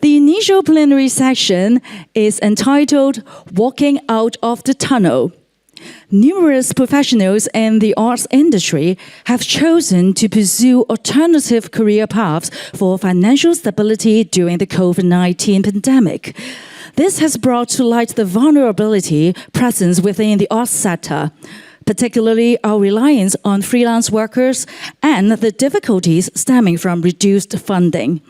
The initial plenary session is entitled Walking Out of the Tunnel. Numerous professionals in the arts industry have chosen to pursue alternative career paths for financial stability during the COVID-19 pandemic. This has brought to light the vulnerability present within the arts sector, particularly our reliance on freelance workers and the difficulties stemming from reduced funding.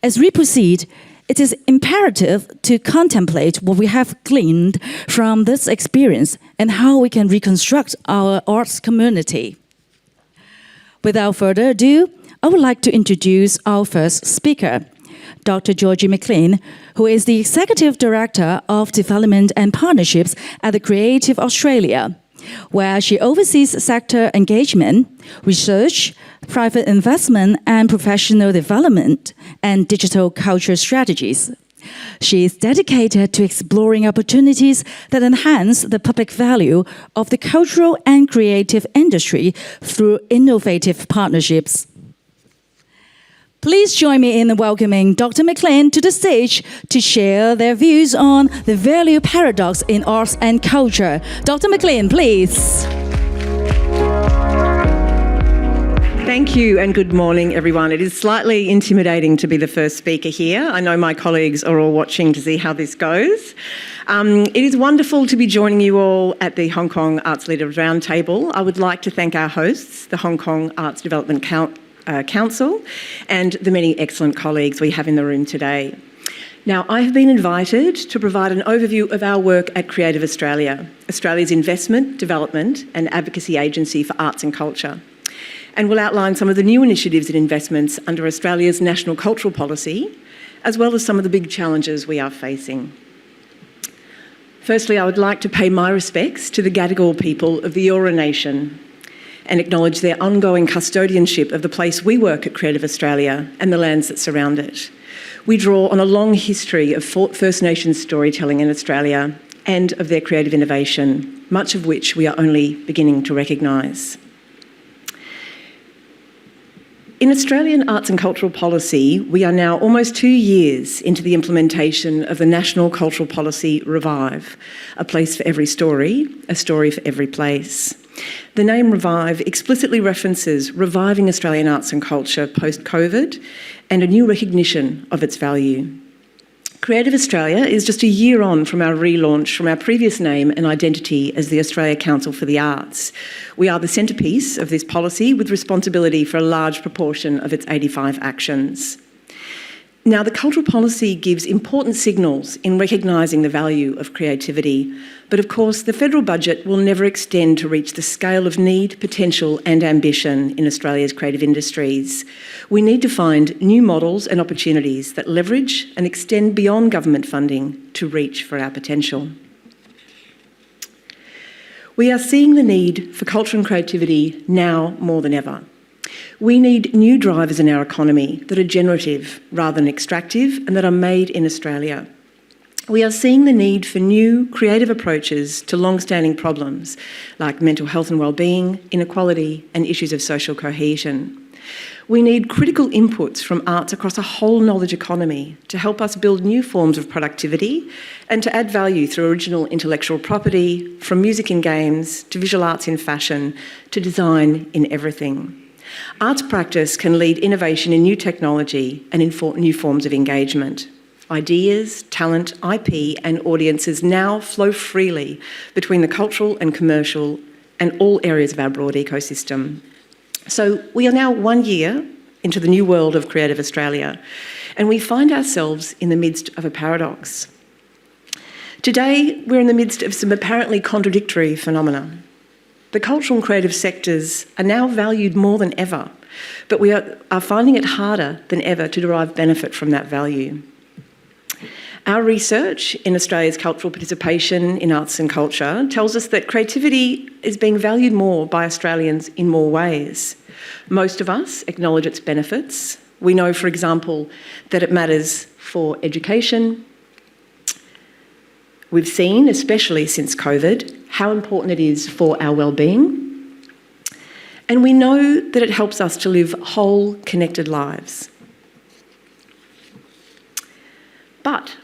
As we proceed, it is imperative to contemplate what we have gleaned from this experience and how we can reconstruct our arts community. Without further ado, I would like to introduce our first speaker, Dr. Georgie MCCLEAN, who is the Executive Director of Development and Partnerships at the Creative Australia, where she oversees sector engagement, research, private investment and professional development, and digital culture strategies. She is dedicated to exploring opportunities that enhance the public value of the cultural and creative industry through innovative partnerships. Please join me in welcoming Dr. MCCLEAN to the stage to share their views on the value paradox in arts and culture. Dr. MCCLEAN, please. Thank you and good morning, everyone. It is slightly intimidating to be the first speaker here. I know my colleagues are all watching to see how this goes. It is wonderful to be joining you all at the Hong Kong Arts Leaders Roundtable. I would like to thank our hosts, the Hong Kong Arts Development Council, and the many excellent colleagues we have in the room today. Now, I have been invited to provide an overview of our work at Creative Australia, Australia's investment, development and advocacy agency for arts and culture, and will outline some of the new initiatives and investments under Australia's national cultural policy, as well as some of the big challenges we are facing. Firstly, I would like to pay my respects to the Gadigal people of the Eora Nation and acknowledge their ongoing custodianship of the place we work at Creative Australia and the lands that surround it. We draw on a long history of First Nations storytelling in Australia and of their creative innovation, much of which we are only beginning to recognise. In Australian arts and cultural policy, we are now almost 2 years into the implementation of the National Cultural Policy Revive, a place for every story, a story for every place. The name Revive explicitly references reviving Australian arts and culture post-COVID and a new recognition of its value. Creative Australia is just a year on from our relaunch from our previous name and identity as the Australia Council for the Arts. We are the centrepiece of this policy with responsibility for a large proportion of its 85 actions. Now, the cultural policy gives important signals in recognising the value of creativity, but of course the federal budget will never extend to reach the scale of need, potential and ambition in Australia's creative industries. We need to find new models and opportunities that leverage and extend beyond government funding to reach for our potential. We are seeing the need for culture and creativity now more than ever. We need new drivers in our economy that are generative rather than extractive and that are made in Australia. We are seeing the need for new creative approaches to long-standing problems like mental health and well-being, inequality and issues of social cohesion. We need critical inputs from arts across a whole knowledge economy to help us build new forms of productivity and to add value through original intellectual property, from music and games to visual arts in fashion to design in everything. Arts practice can lead innovation in new technology and in new forms of engagement. Ideas, talent, IP and audiences now flow freely between the cultural and commercial and all areas of our broad ecosystem. So we are now 1 year into the new world of Creative Australia, and we find ourselves in the midst of a paradox. Today, we're in the midst of some apparently contradictory phenomena. The cultural and creative sectors are now valued more than ever, but we are finding it harder than ever to derive benefit from that value. Our research in Australia's cultural participation in arts and culture tells us that creativity is being valued more by Australians in more ways. Most of us acknowledge its benefits. We know, for example, that it matters for education. We've seen, especially since COVID, how important it is for our well-being. And we know that it helps us to live whole, connected lives. But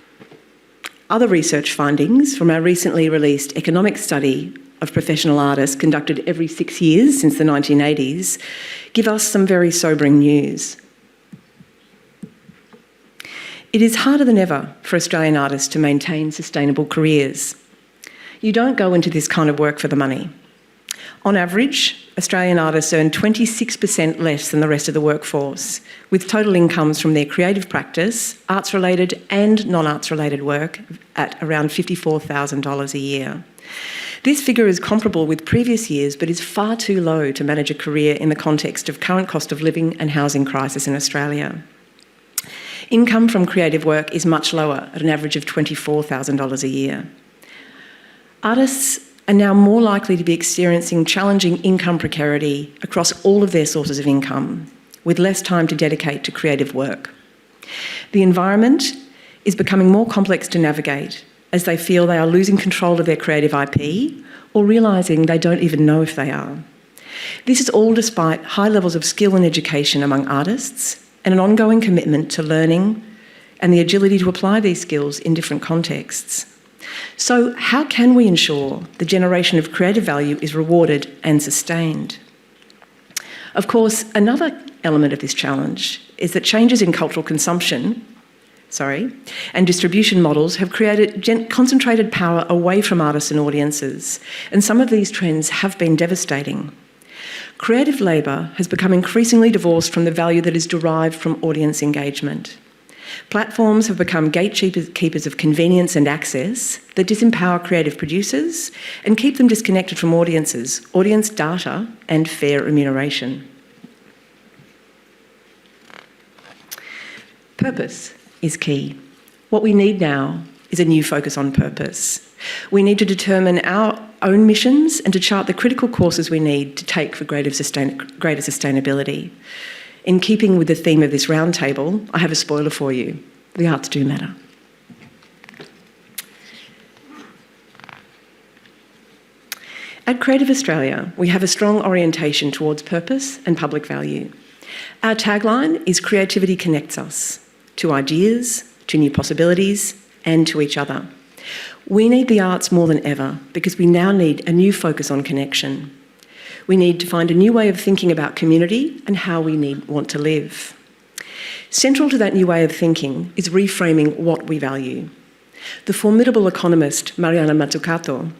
other research findings from our recently released economic study of professional artists conducted every 6 years since the 1980s give us some very sobering news. It is harder than ever for Australian artists to maintain sustainable careers. You don't go into this kind of work for the money. On average, Australian artists earn 26% less than the rest of the workforce, with total incomes from their creative practice, arts-related and non-arts-related work at around $54,000 a year. This figure is comparable with previous years, but is far too low to manage a career in the context of current cost of living and housing crisis in Australia. Income from creative work is much lower, at an average of $24,000 a year. Artists are now more likely to be experiencing challenging income precarity across all of their sources of income, with less time to dedicate to creative work. The environment is becoming more complex to navigate as they feel they are losing control of their creative IP or realising they don't even know if they are. This is all despite high levels of skill and education among artists and an ongoing commitment to learning and the agility to apply these skills in different contexts. So how can we ensure the generation of creative value is rewarded and sustained? Of course, another element of this challenge is that changes in cultural consumption and distribution models have created concentrated power away from artists and audiences, and some of these trends have been devastating. Creative labour has become increasingly divorced from the value that is derived from audience engagement. Platforms have become gatekeepers of convenience and access that disempower creative producers and keep them disconnected from audiences, audience data and fair remuneration. Purpose is key. What we need now is a new focus on purpose. We need to determine our own missions and to chart the critical courses we need to take for greater sustainability. In keeping with the theme of this roundtable, I have a spoiler for you. The arts do matter. At Creative Australia, we have a strong orientation towards purpose and public value. Our tagline is "Creativity connects us" to ideas, to new possibilities, and to each other. We need the arts more than ever because we now need a new focus on connection. We need to find a new way of thinking about community and how we want to live. Central to that new way of thinking is reframing what we value. The formidable economist Mariana Mazzucato,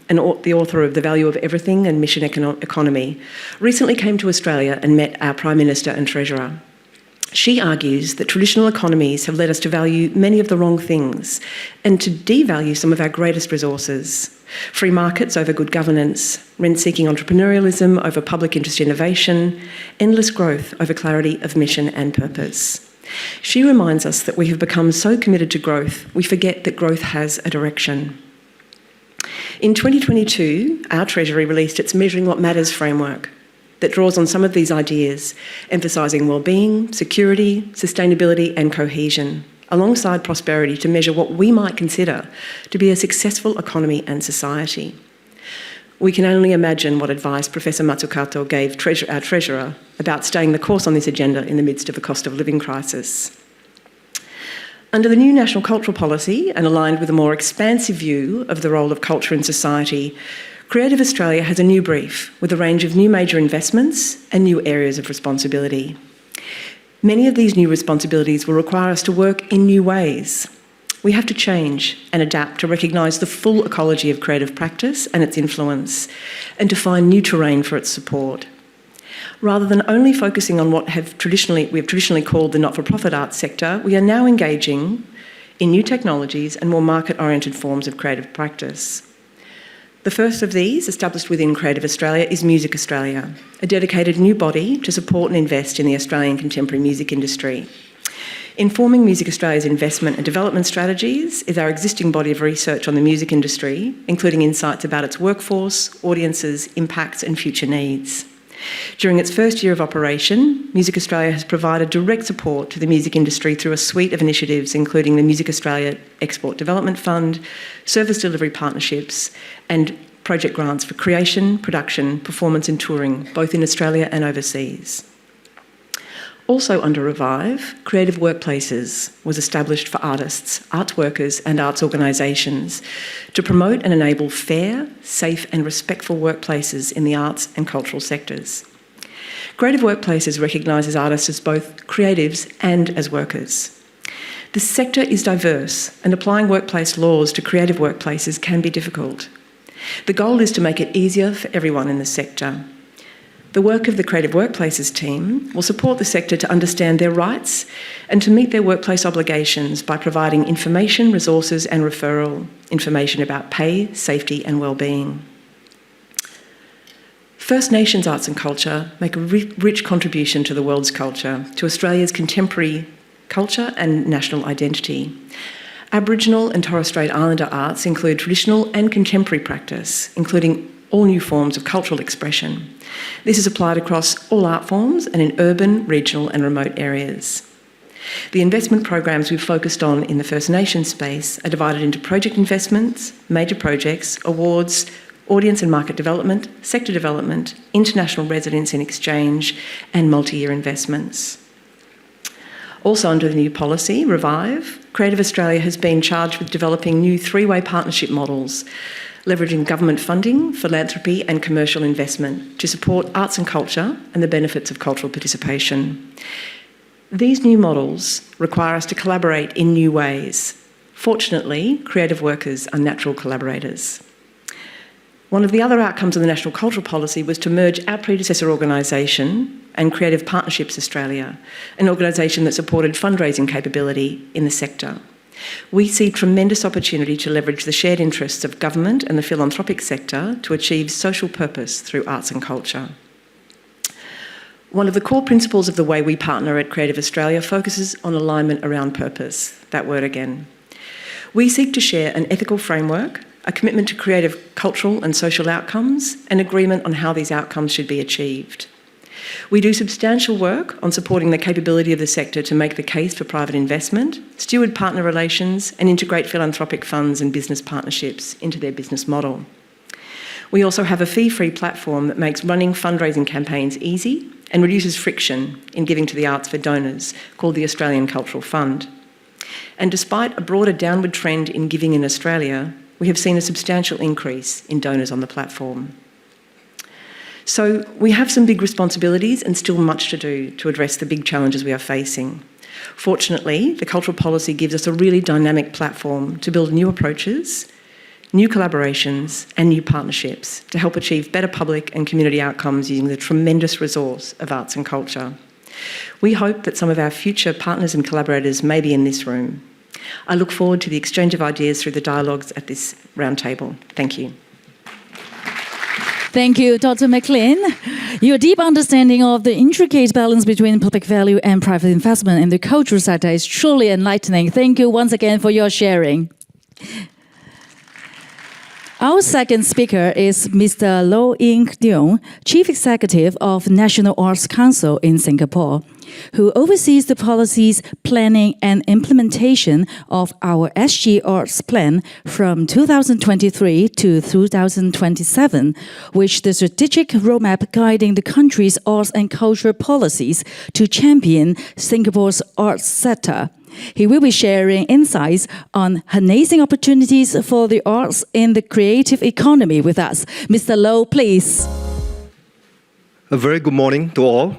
the author of The Value of Everything and Mission Economy, recently came to Australia and met our Prime Minister and Treasurer. She argues that traditional economies have led us to value many of the wrong things and to devalue some of our greatest resources. Free markets over good governance, rent-seeking entrepreneurialism over public interest innovation, endless growth over clarity of mission and purpose. She reminds us that we have become so committed to growth, we forget that growth has a direction. In 2022, our Treasury released its Measuring What Matters framework that draws on some of these ideas, emphasising well-being, security, sustainability and cohesion, alongside prosperity to measure what we might consider to be a successful economy and society. We can only imagine what advice Professor Mazzucato gave our Treasurer about staying the course on this agenda in the midst of a cost of living crisis. Under the new National Cultural Policy, and aligned with a more expansive view of the role of culture in society, Creative Australia has a new brief with a range of new major investments and new areas of responsibility. Many of these new responsibilities will require us to work in new ways. We have to change and adapt to recognise the full ecology of creative practice and its influence, and to find new terrain for its support. Rather than only focusing on what we have traditionally called the not-for-profit arts sector, we are now engaging in new technologies and more market-oriented forms of creative practice. The first of these, established within Creative Australia, is Music Australia, a dedicated new body to support and invest in the Australian contemporary music industry. Informing Music Australia's investment and development strategies is our existing body of research on the music industry, including insights about its workforce, audiences, impacts and future needs. During its first year of operation, Music Australia has provided direct support to the music industry through a suite of initiatives, including the Music Australia Export Development Fund, service delivery partnerships, and project grants for creation, production, performance and touring, both in Australia and overseas. Also under Revive, Creative Workplaces was established for artists, arts workers and arts organisations to promote and enable fair, safe and respectful workplaces in the arts and cultural sectors. Creative Workplaces recognises artists as both creatives and as workers. The sector is diverse and applying workplace laws to creative workplaces can be difficult. The goal is to make it easier for everyone in the sector. The work of the Creative Workplaces team will support the sector to understand their rights and to meet their workplace obligations by providing information, resources and referral information about pay, safety and wellbeing. First Nations arts and culture make a rich contribution to the world's culture, to Australia's contemporary culture and national identity. Aboriginal and Torres Strait Islander arts include traditional and contemporary practice, including all new forms of cultural expression. This is applied across all art forms and in urban, regional and remote areas. The investment programs we've focused on in the First Nations space are divided into project investments, major projects, awards, audience and market development, sector development, international residence in exchange and multi-year investments. Also under the new policy, Revive, Creative Australia has been charged with developing new three-way partnership models, leveraging government funding, philanthropy and commercial investment to support arts and culture and the benefits of cultural participation. These new models require us to collaborate in new ways. Fortunately, creative workers are natural collaborators. One of the other outcomes of the National Cultural Policy was to merge our predecessor organisation and Creative Partnerships Australia, an organisation that supported fundraising capability in the sector. We see tremendous opportunity to leverage the shared interests of government and the philanthropic sector to achieve social purpose through arts and culture. One of the core principles of the way we partner at Creative Australia focuses on alignment around purpose, that word again. We seek to share an ethical framework, a commitment to creative cultural and social outcomes, and agreement on how these outcomes should be achieved. We do substantial work on supporting the capability of the sector to make the case for private investment, steward partner relations, and integrate philanthropic funds and business partnerships into their business model. We also have a fee-free platform that makes running fundraising campaigns easy and reduces friction in giving to the arts for donors, called the Australian Cultural Fund. And despite a broader downward trend in giving in Australia, we have seen a substantial increase in donors on the platform. So we have some big responsibilities and still much to do to address the big challenges we are facing. Fortunately, the cultural policy gives us a really dynamic platform to build new approaches, new collaborations and new partnerships to help achieve better public and community outcomes using the tremendous resource of arts and culture. We hope that some of our future partners and collaborators may be in this room. I look forward to the exchange of ideas through the dialogues at this roundtable. Thank you. Thank you, Dr. McClean. Your deep understanding of the intricate balance between public value and private investment in the cultural sector is truly enlightening. Thank you once again for your sharing. Our second speaker is Mr. Eng Teong, Chief Executive of National Arts Council in Singapore, who oversees the policies, planning and implementation of our SG Arts Plan from 2023 to 2027, which the strategic roadmap guiding the country's arts and culture policies to champion Singapore's arts sector. He will be sharing insights on harnessing opportunities for the arts in the creative economy with us. Mr. Low, please. A very good morning to all.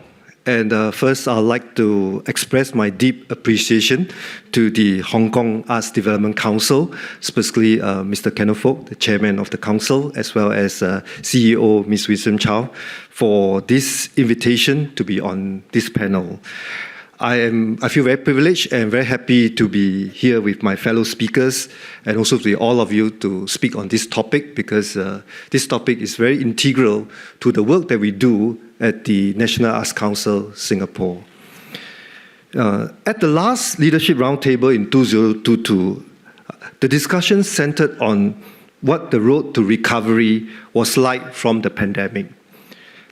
And first, I'd like to express my deep appreciation to the Hong Kong Arts Development Council, specifically Mr. Kenneth Fok, the chairman of the council, as well as CEO Ms. Wisdom Chow, for this invitation to be on this panel. I feel very privileged and very happy to be here with my fellow speakers and also to all of you to speak on this topic, because this topic is very integral to the work that we do at the National Arts Council Singapore. At the last Leadership Roundtable in 2022, the discussion centered on what the road to recovery was like from the pandemic.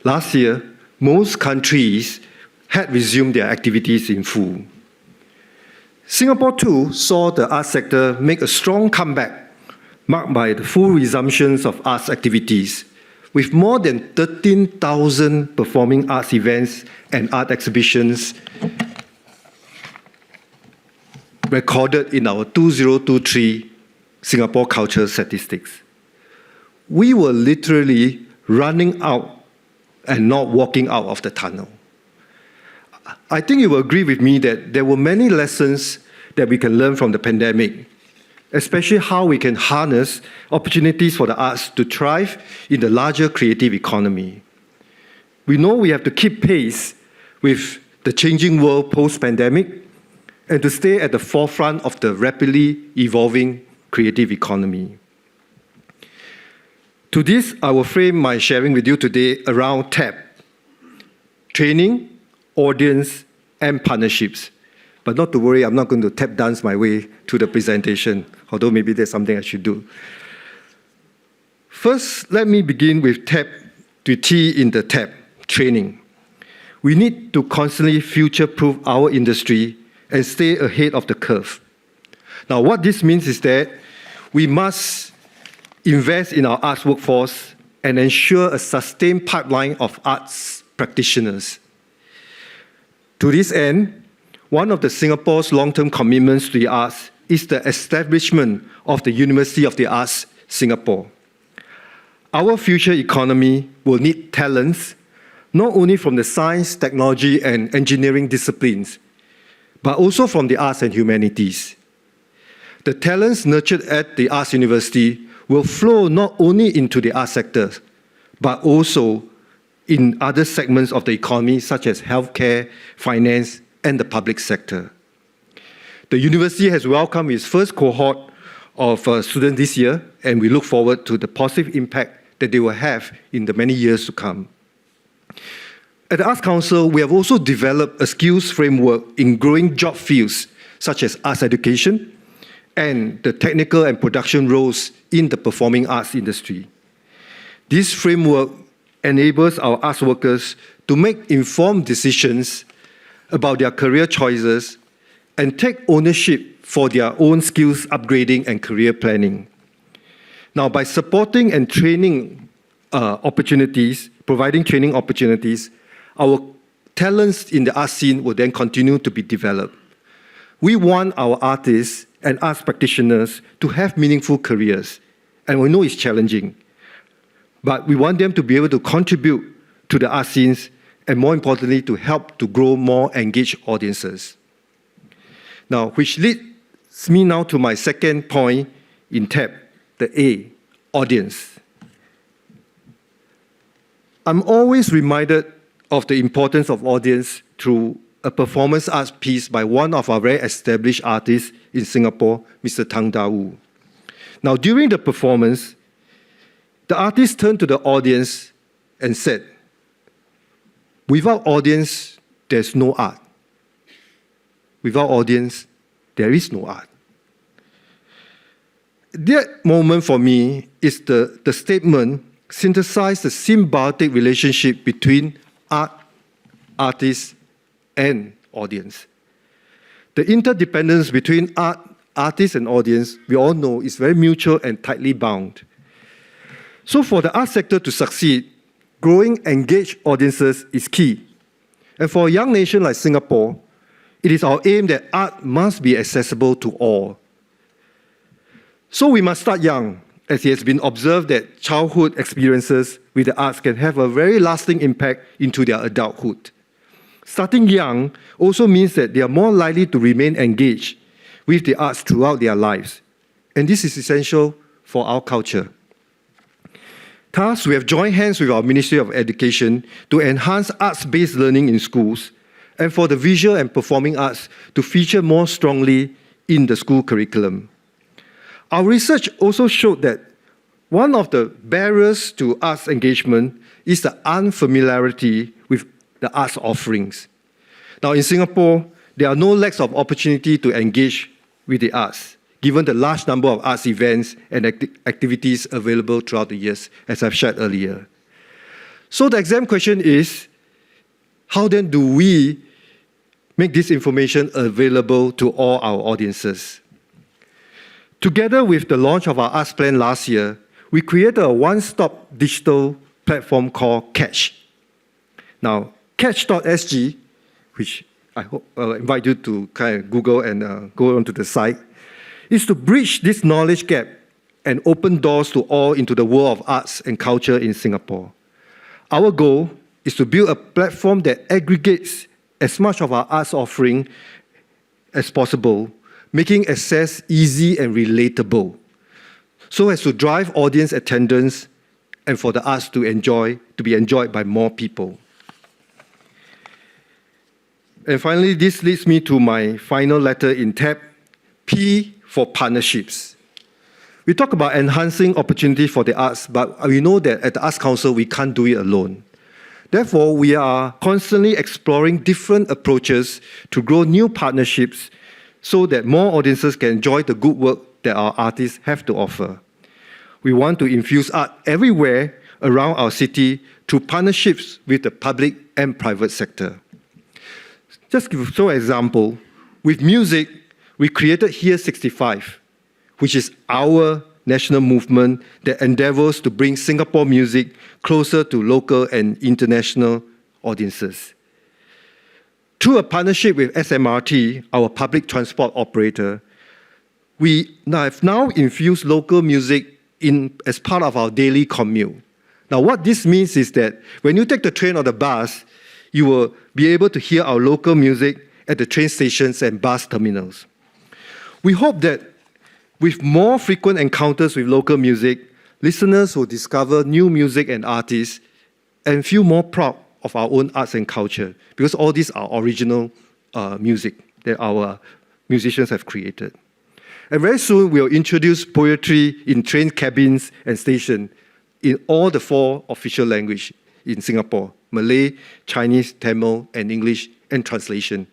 Last year, most countries had resumed their activities in full. Singapore too saw the arts sector make a strong comeback, marked by the full resumptions of arts activities, with more than 13,000 performing arts events and art exhibitions recorded in our 2023 Singapore Culture Statistics. We were literally running out and not walking out of the tunnel. I think you will agree with me that there were many lessons that we can learn from the pandemic, especially how we can harness opportunities for the arts to thrive in the larger creative economy. We know we have to keep pace with the changing world post-pandemic and to stay at the forefront of the rapidly evolving creative economy. To this, I will frame my sharing with you today around TAP: training, audience, and partnerships. But not to worry, I'm not going to tap dance my way through the presentation, although maybe that's something I should do. First, let me begin with TAP, the T in the TAP, training. We need to constantly future-proof our industry and stay ahead of the curve. Now, what this means is that we must invest in our arts workforce and ensure a sustained pipeline of arts practitioners. To this end, one of the Singapore's long-term commitments to the arts is the establishment of the University of the Arts, Singapore. Our future economy will need talents, not only from the science, technology, and engineering disciplines, but also from the arts and humanities. The talents nurtured at the Arts University will flow not only into the arts sector, but also in other segments of the economy, such as healthcare, finance, and the public sector. The university has welcomed its first cohort of students this year, and we look forward to the positive impact that they will have in the many years to come. At the Arts Council, we have also developed a skills framework in growing job fields, such as arts education and the technical and production roles in the performing arts industry. This framework enables our arts workers to make informed decisions about their career choices and take ownership for their own skills upgrading and career planning. Now, by supporting and training providing training opportunities, our talents in the art scene will then continue to be developed. We want our artists and arts practitioners to have meaningful careers, and we know it's challenging, but we want them to be able to contribute to the art scenes and, more importantly, to help to grow more engaged audiences. Now, which leads me now to my second point in TAP, the A, audience. I'm always reminded of the importance of audience through a performance arts piece by one of our very established artists in Singapore, Mr. Tang Da Wu. Now, during the performance, the artist turned to the audience and said, "Without audience, there's no art. Without audience, there is no art." That moment for me is the statement synthesized the symbiotic relationship between art, artists, and audience. The interdependence between art, artists, and audience, we all know, is very mutual and tightly bound. So for the art sector to succeed, growing engaged audiences is key. And for a young nation like Singapore, it is our aim that art must be accessible to all. So we must start young, as it has been observed that childhood experiences with the arts can have a very lasting impact into their adulthood. Starting young also means that they are more likely to remain engaged with the arts throughout their lives. And this is essential for our culture. Thus, we have joined hands with our Ministry of Education to enhance arts-based learning in schools and for the visual and performing arts to feature more strongly in the school curriculum. Our research also showed that one of the barriers to arts engagement is the unfamiliarity with the arts offerings. Now, in Singapore, there are no lacks of opportunity to engage with the arts, given the large number of arts events and activities available throughout the years, as I've shared earlier. So the exam question is, how then do we make this information available to all our audiences? Together with the launch of our arts plan last year, we created a one-stop digital platform called Catch. Now, catch.sg, which I hope invite you to kind of Google and go onto the site, is to bridge this knowledge gap and open doors to all into the world of arts and culture in Singapore. Our goal is to build a platform that aggregates as much of our arts offering as possible, making access easy and relatable, so as to drive audience attendance and for the arts to be enjoyed by more people. And finally, this leads me to my final letter in tab, P for partnerships. We talk about enhancing opportunity for the arts, but we know that at the Arts Council, we can't do it alone. Therefore, we are constantly exploring different approaches to grow new partnerships so that more audiences can enjoy the good work that our artists have to offer. We want to infuse art everywhere around our city through partnerships with the public and private sector. Just give an example, with music, we created Here 65, which is our national movement that endeavors to bring Singapore music closer to local and international audiences. Through a partnership with SMRT, our public transport operator, we have now infused local music as part of our daily commute. Now, what this means is that when you take the train or the bus, you will be able to hear our local music at the train stations and bus terminals. We hope that with more frequent encounters with local music, listeners will discover new music and artists and feel more proud of our own arts and culture, because all these are original music that our musicians have created. And very soon, we'll introduce poetry in train cabins and stations in all the 4 official languages in Singapore: Malay, Chinese, Tamil, and English, and translation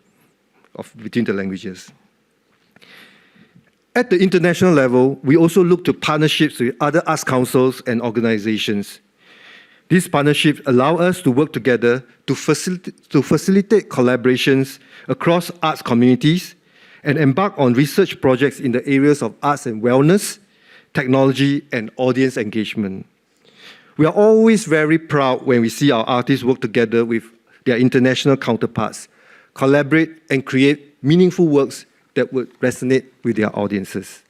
between the languages. At the international level, we also look to partnerships with other arts councils and organizations. These partnerships allow us to work together to facilitate collaborations across arts communities and embark on research projects in the areas of arts and wellness, technology, and audience engagement. We are always very proud when we see our artists work together with their international counterparts, collaborate, and create meaningful works that would resonate with their audiences.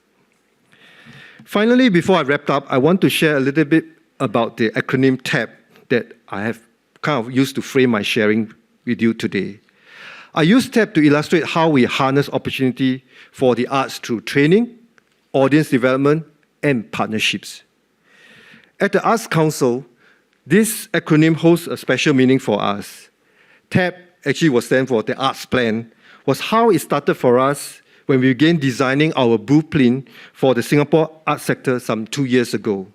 Finally, before I wrap up, I want to share a little bit about the acronym TAP that I have kind of used to frame my sharing with you today. I use TAP to illustrate how we harness opportunity for the arts through training, audience development, and partnerships. At the Arts Council, this acronym holds a special meaning for us. TAP actually was stand for the Arts Plan, was how it started for us when we began designing our blueprint for the Singapore art sector some 2 years ago.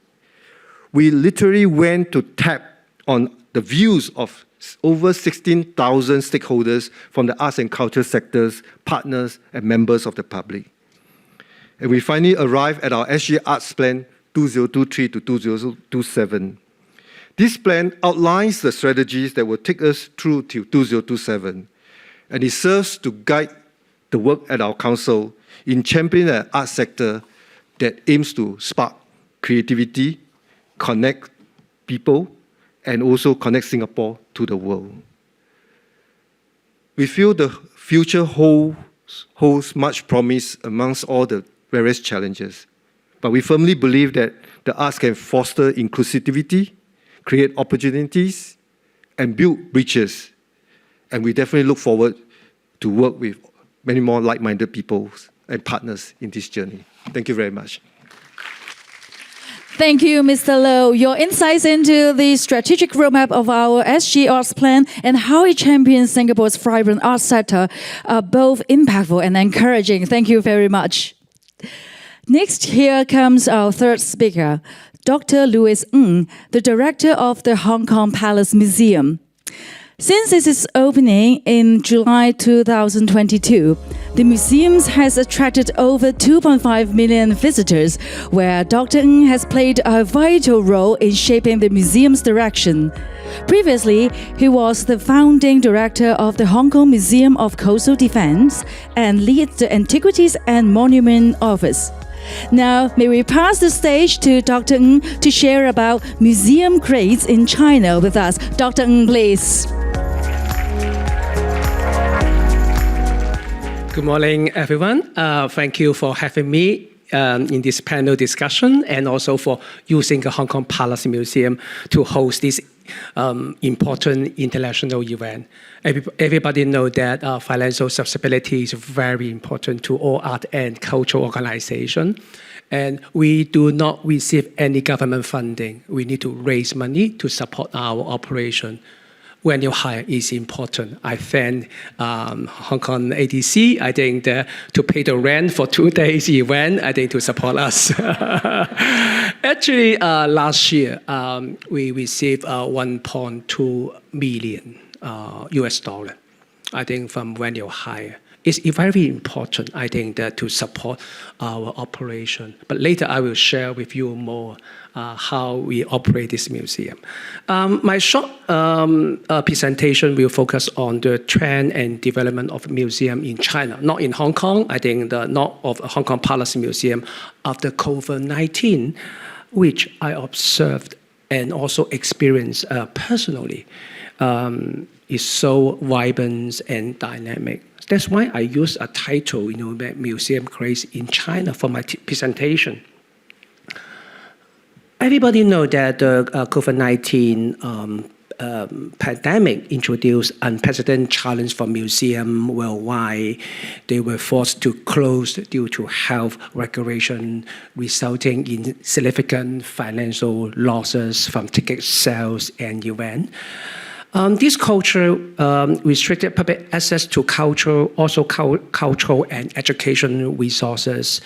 We literally went to tap on the views of over 16,000 stakeholders from the arts and culture sectors, partners, and members of the public. And we finally arrived at our SG Arts Plan 2023 to 2027. This plan outlines the strategies that will take us through to 2027, and it serves to guide the work at our council in championing an arts sector that aims to spark creativity, connect people, and also connect Singapore to the world. We feel the future holds much promise amongst all the various challenges. But we firmly believe that the arts can foster inclusivity, create opportunities, and build bridges. And we definitely look forward to work with many more like-minded people and partners in this journey. Thank you very much. Thank you, Mr. Low. Your insights into the strategic roadmap of our SG Arts Plan and how it champions Singapore's vibrant arts sector are both impactful and encouraging. Thank you very much. Next, here comes our third speaker, Dr. Louis Ng, the director of the Hong Kong Palace Museum. Since its opening in July 2022, the museum has attracted over 2.5 million visitors, where Dr. Ng has played a vital role in shaping the museum's direction. Previously, he was the founding director of the Hong Kong Museum of Coastal Defense and leads the Antiquities and Monument Office. Now, may we pass the stage to Dr. Eng to share about museum Craze in China with us. Dr. Eng, please. Good morning, everyone. Thank you for having me in this panel discussion and also for using the Hong Kong Palace Museum to host this important international event. Everybody knows that financial accessibility is very important to all art and cultural organizations. And we do not receive any government funding. We need to raise money to support our operation. When you hire is important. I thank Hong Kong ADC, I think, to pay the rent for 2 days event, I think, to support us. Actually, last year, we received 1.2 million US dollar, I think, from when you hire. It's very important, I think, that to support our operation. But later I will share with you more how we operate this museum. My short presentation will focus on the trend and development of museum in China, not in Hong Kong, I think not of Hong Kong Palace Museum after COVID-19, which I observed and also experienced personally, is so vibrant and dynamic. That's why I use a title, Museum Craze in China for my presentation. Everybody knows that the COVID-19 pandemic introduced unprecedented challenge for museums worldwide. They were forced to close due to health regulation, resulting in significant financial losses from ticket sales and events. This culture restricted public access to culture, also cultural and education resources,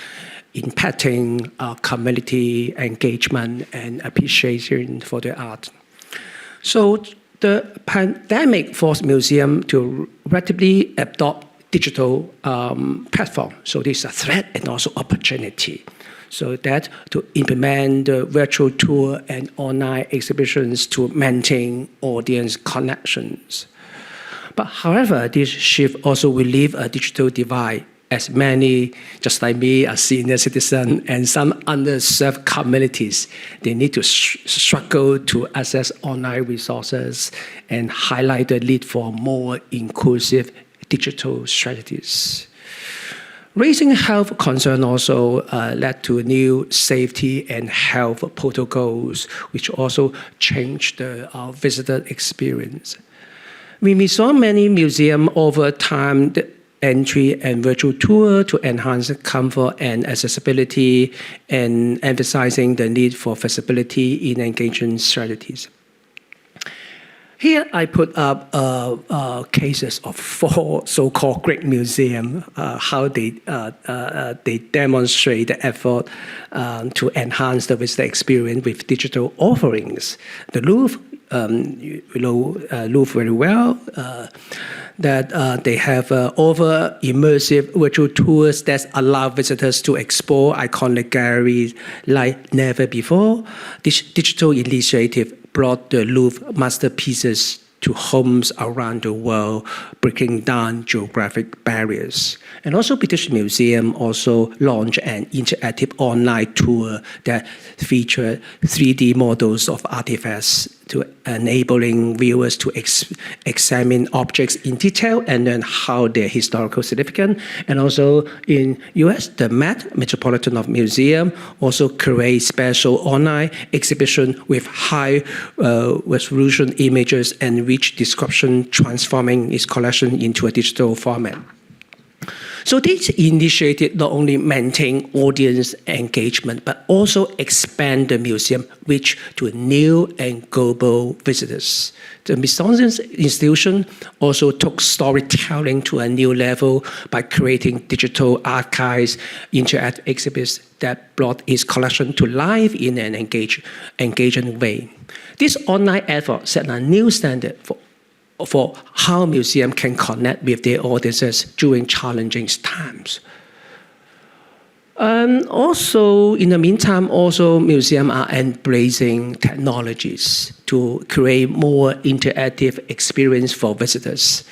impacting community engagement and appreciation for the art. So the pandemic forced museums to rapidly adopt digital platform. So this is a threat and also opportunity. So that to implement the virtual tour and online exhibitions to maintain audience connections. But however, this shift also will leave a digital divide, as many, just like me, are senior citizens and some underserved communities. They need to struggle to access online resources and highlight the need for more inclusive digital strategies. Raising health concern also led to new safety and health protocols, which also changed the visitor experience. We saw many museums over time the entry and virtual tour to enhance comfort and accessibility and emphasizing the need for flexibility in engagement strategies. Here I put up cases of 4 so-called great museums, how they demonstrate the effort to enhance the visitor experience with digital offerings. The Louvre, Louvre very well, that they have over immersive virtual tours that allow visitors to explore iconic galleries like never before. This digital initiative brought the Louvre masterpieces to homes around the world, breaking down geographic barriers. And also British Museum also launched an interactive online tour that featured 3D models of artifacts to enabling viewers to examine objects in detail and learn how their historical significance. And also in US, the Metropolitan Museum also create special online exhibition with high resolution images and rich description, transforming its collection into a digital format. So this initiative not only maintain audience engagement, but also expand the museum reach to new and global visitors. The Smithsonian Institution also took storytelling to a new level by creating digital archives, interactive exhibits that brought its collection to life in an engaging way. This online effort set a new standard for how museums can connect with their audiences during challenging times. Also, in the meantime, also museums are embracing technologies to create more interactive experience for visitors.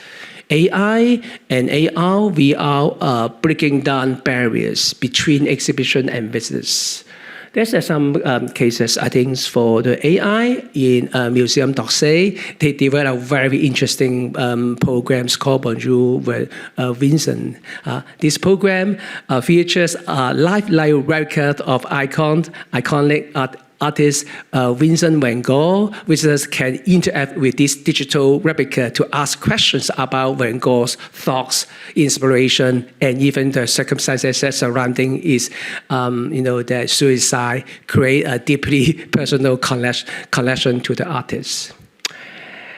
AI and AR, VR are breaking down barriers between exhibition and visitors. There's some cases, I think, for the AI in Museum d'Orsay. They developed very interesting programs called Bonjour with Vincent. This program features a lifelike record of iconic artist Vincent van Gogh. Visitors can interact with this digital replica to ask questions about Van Gogh's thoughts, inspiration, and even the circumstances surrounding his, the suicide, create a deeply personal connection to the artist.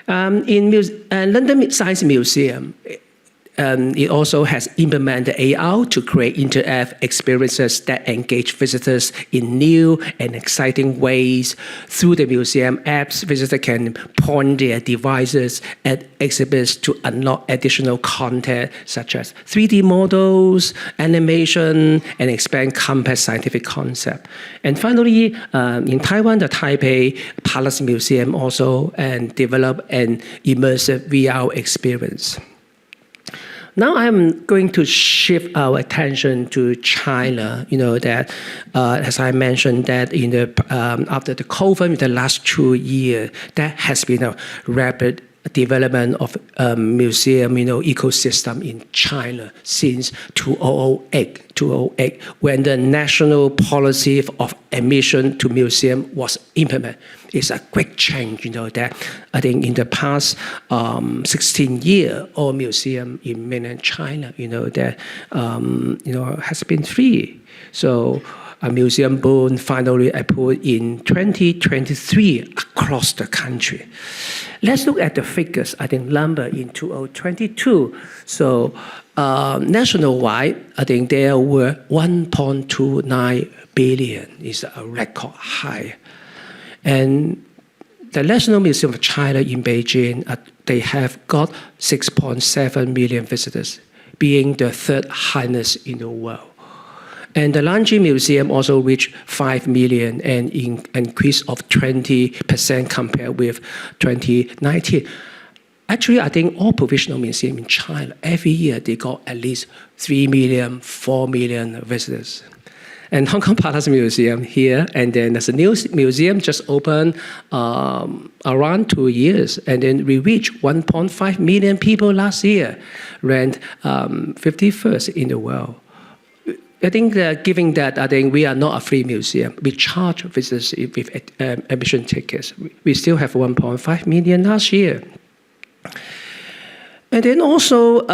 In London Science Museum, it also has implemented AR to create interactive experiences that engage visitors in new and exciting ways. Through the museum apps, visitors can point their devices at exhibits to unlock additional content such as 3D models, animation, and expand complex scientific concepts. And finally, in Taiwan, the Taipei Palace Museum also developed an immersive VR experience. Now I'm going to shift our attention to China. That, as I mentioned, that after the COVID, in the last 2 years, there has been a rapid development of museum, ecosystem in China since 2008, when the national policy of admission to museum was implemented. It's a quick change, that I think in the past 16 years, all museum in mainland China, has been free. So a museum boom finally appeared in 2023 across the country. Let's look at the figures, I think, number in 2022. So nationwide, I think there were 1.29 billion, is a record high. And the National Museum of China in Beijing, they have got 6.7 million visitors, being the third highest in the world. And the Nanjing Museum also reached 5 million, and increase of 20% compared with 2019. Actually, I think all provincial museums in China, every year they got at least 3 million, 4 million visitors. And Hong Kong Palace Museum here, and then there's a new museum just opened around 2 years, and then we reached 1.5 million people last year, ranked 51st in the world. I think given that, I think we are not a free museum. We charge visitors with admission tickets. We still have 1.5 million last year. And then also,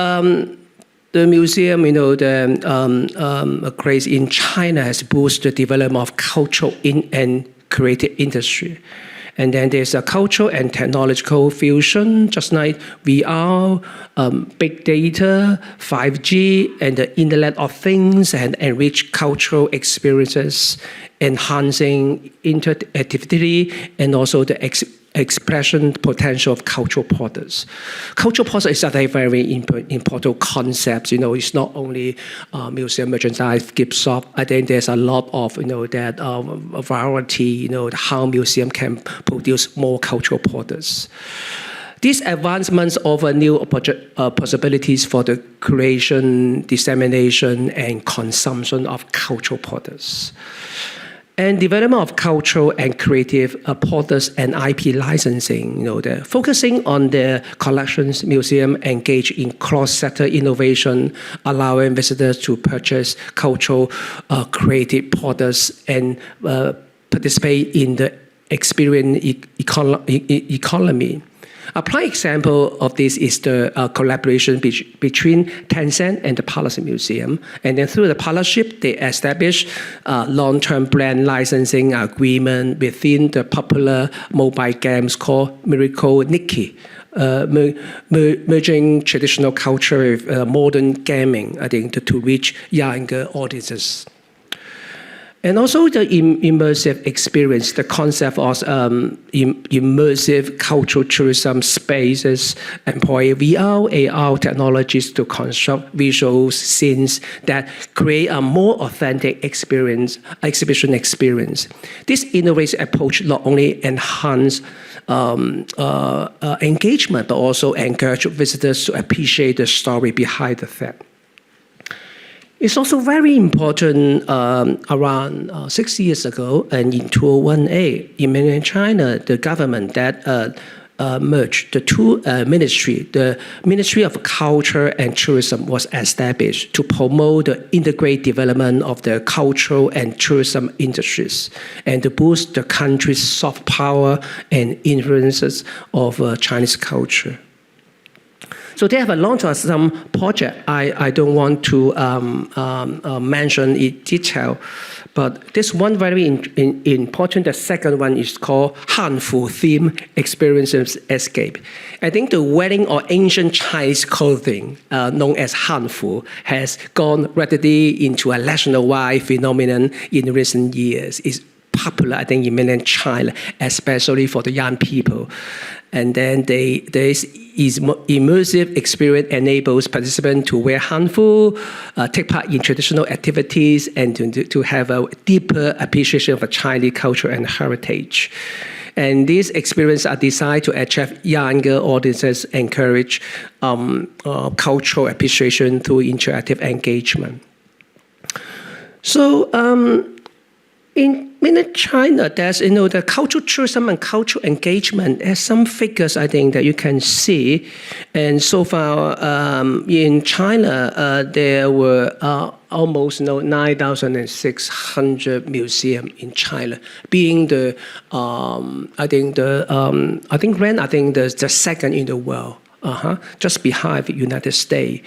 the museum, the Craze in China has boosted the development of cultural and creative industry. And then there's a cultural and technological fusion, just like VR, big data, 5G, and the Internet of Things, and enrich cultural experiences, enhancing interactivity, and also the expression potential of cultural products. Cultural products is a very important concept. It's not only museum merchandise, gift shop. I think there's a lot of that variety. How museum can produce more cultural products. These advancements offer new possibilities for the creation, dissemination, and consumption of cultural products. And development of cultural and creative products and IP licensing, focusing on the collections, museum engage in cross-sector innovation, allowing visitors to purchase cultural creative products and participate in the experience economy. A prime example of this is the collaboration between Tencent and the Palace Museum. And then through the partnership, they established a long-term brand licensing agreement within the popular mobile games called Miracle Nikki, merging traditional culture with modern gaming, I think, to reach younger audiences. And also the immersive experience, the concept of immersive cultural tourism spaces employ VR, AR technologies to construct visual scenes that create a more authentic exhibition experience. This innovative approach not only enhances engagement, but also encourage visitors to appreciate the story behind the theme. It's also very important around 6 years ago, and in 2018, in mainland China, the government that merged the two ministries. The Ministry of Culture and Tourism was established to promote the integrated development of the cultural and tourism industries and to boost the country's soft power and influences of Chinese culture. So they have a long term some project. I don't want to mention in detail, but this one very important. The second one is called Hanfu Theme Experiences Escape. I think the wearing of ancient Chinese clothing, known as Hanfu, has gone rapidly into a nationwide phenomenon in recent years. It's popular, I think, in mainland China, especially for the young people. And then this immersive experience enables participants to wear hanfu, take part in traditional activities, and to have a deeper appreciation of the Chinese culture and heritage. And these experiences are designed to attract younger audiences, encourage cultural appreciation through interactive engagement. So, in mainland China, there's the cultural tourism and cultural engagement. There's some figures I think that you can see, and so far in China there were almost 9,600 museums in China, being the the second in the world, just behind the United States.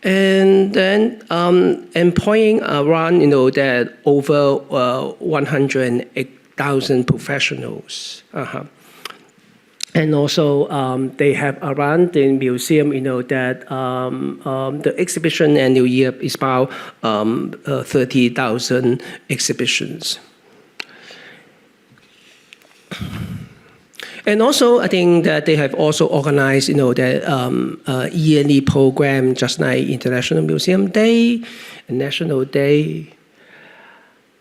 And then employing around, that over 108,000 professionals. And also they have around the museum, that the exhibition annual year is about 30,000 exhibitions. And also, I think that they have also organized, the yearly program, just like International Museum Day, National Day.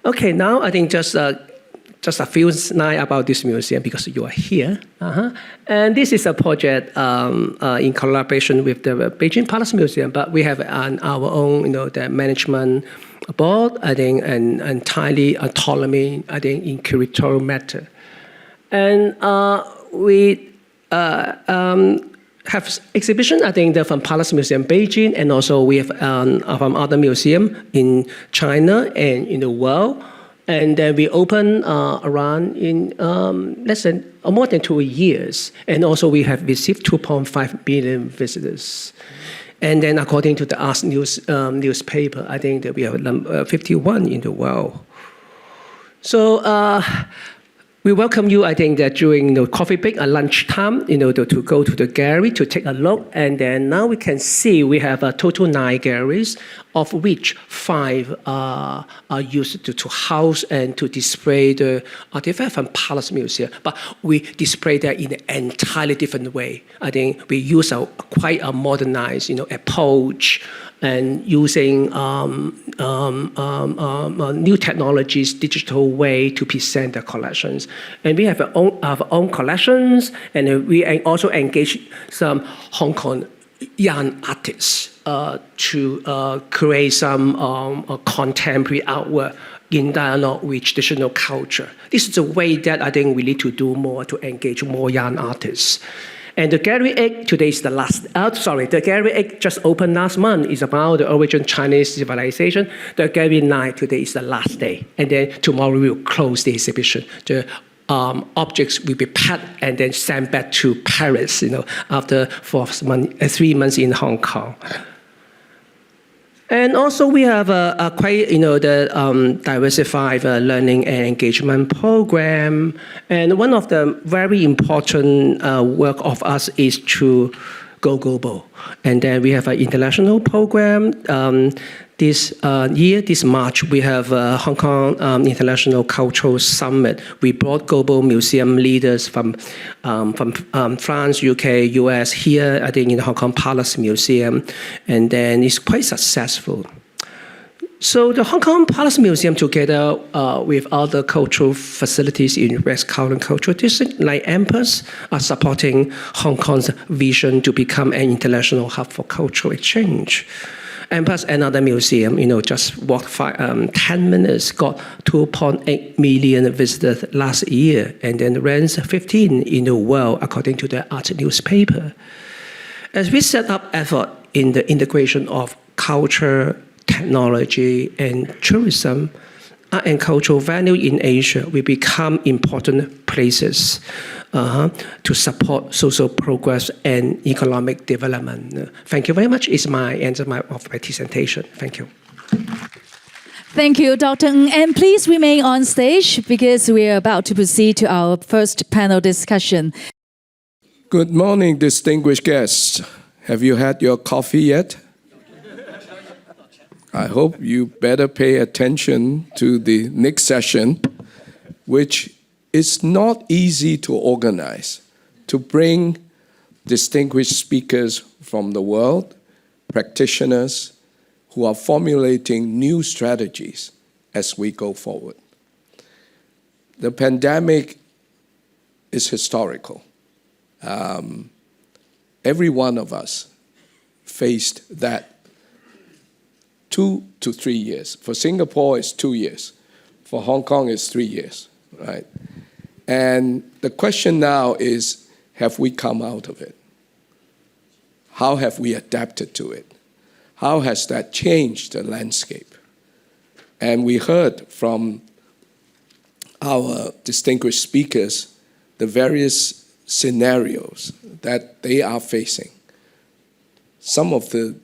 Okay, now I think just a few slides about this museum because you are here. And this is a project in collaboration with the Beijing Palace Museum, but we have our own, the management board, I think, and entirely autonomy, I think, in curatorial matter. And we have exhibition, I think, from Palace Museum Beijing, and also we have from other museums in China and in the world. And then we open around in less than more than 2 years. And also we have received 2.5 billion visitors. And then according to the Arts newspaper, I think that we have 51 in the world. So we welcome you, I think, that during coffee break at lunchtime, to go to the gallery to take a look. And then now we can see we have a total 9 galleries, of which 5 are used to house and to display the artifacts from Palace Museum. But we display that in an entirely different way. I think we use quite a modernized, approach, and using new technologies, digital way to present the collections. And we have our own collections, and we also engage some Hong Kong young artists to create some contemporary artwork in dialogue with traditional culture. This is the way that I think we need to do more to engage more young artists. And the Gallery 8 today is the last. The Gallery 8 just opened last month. It's about the origin Chinese civilization. The Gallery 9 today is the last day, and then tomorrow we will close the exhibition. The objects will be packed and then sent back to Paris. After 3 months in Hong Kong. And also we have quite, the diversified learning and engagement program. And one of the very important work of us is to go global. And then we have an international program. This March, we have Hong Kong International Cultural Summit. We brought global museum leaders from France, UK, US here, I think, in the Hong Kong Palace Museum, and then it's quite successful. So the Hong Kong Palace Museum, together with other cultural facilities in West Kowloon Cultural District, like AMPAS, are supporting Hong Kong's vision to become an international hub for cultural exchange. AMPAS, another museum, just walked 10 minutes, got 2.8 million visitors last year, and then ranks 15 in the world according to the Art newspaper. As we set up effort in the integration of culture, technology, and tourism, art and cultural value in Asia will become important places to support social progress and economic development. Thank you very much. It's my end of my presentation. Thank you. Thank you, Dr. Eng. And please remain on stage because we are about to proceed to our first panel discussion. Good morning, distinguished guests. Have you had your coffee yet? I hope you better pay attention to the next session, which is not easy to organize, to bring distinguished speakers from the world, practitioners who are formulating new strategies as we go forward. The pandemic is historical. Every one of us faced that 2 to 3 years. For Singapore, it's 2 years. For Hong Kong, it's 3 years, right? And the question now is, have we come out of it? How have we adapted to it? How has that changed the landscape? And we heard from our distinguished speakers the various scenarios that they are facing. Some of the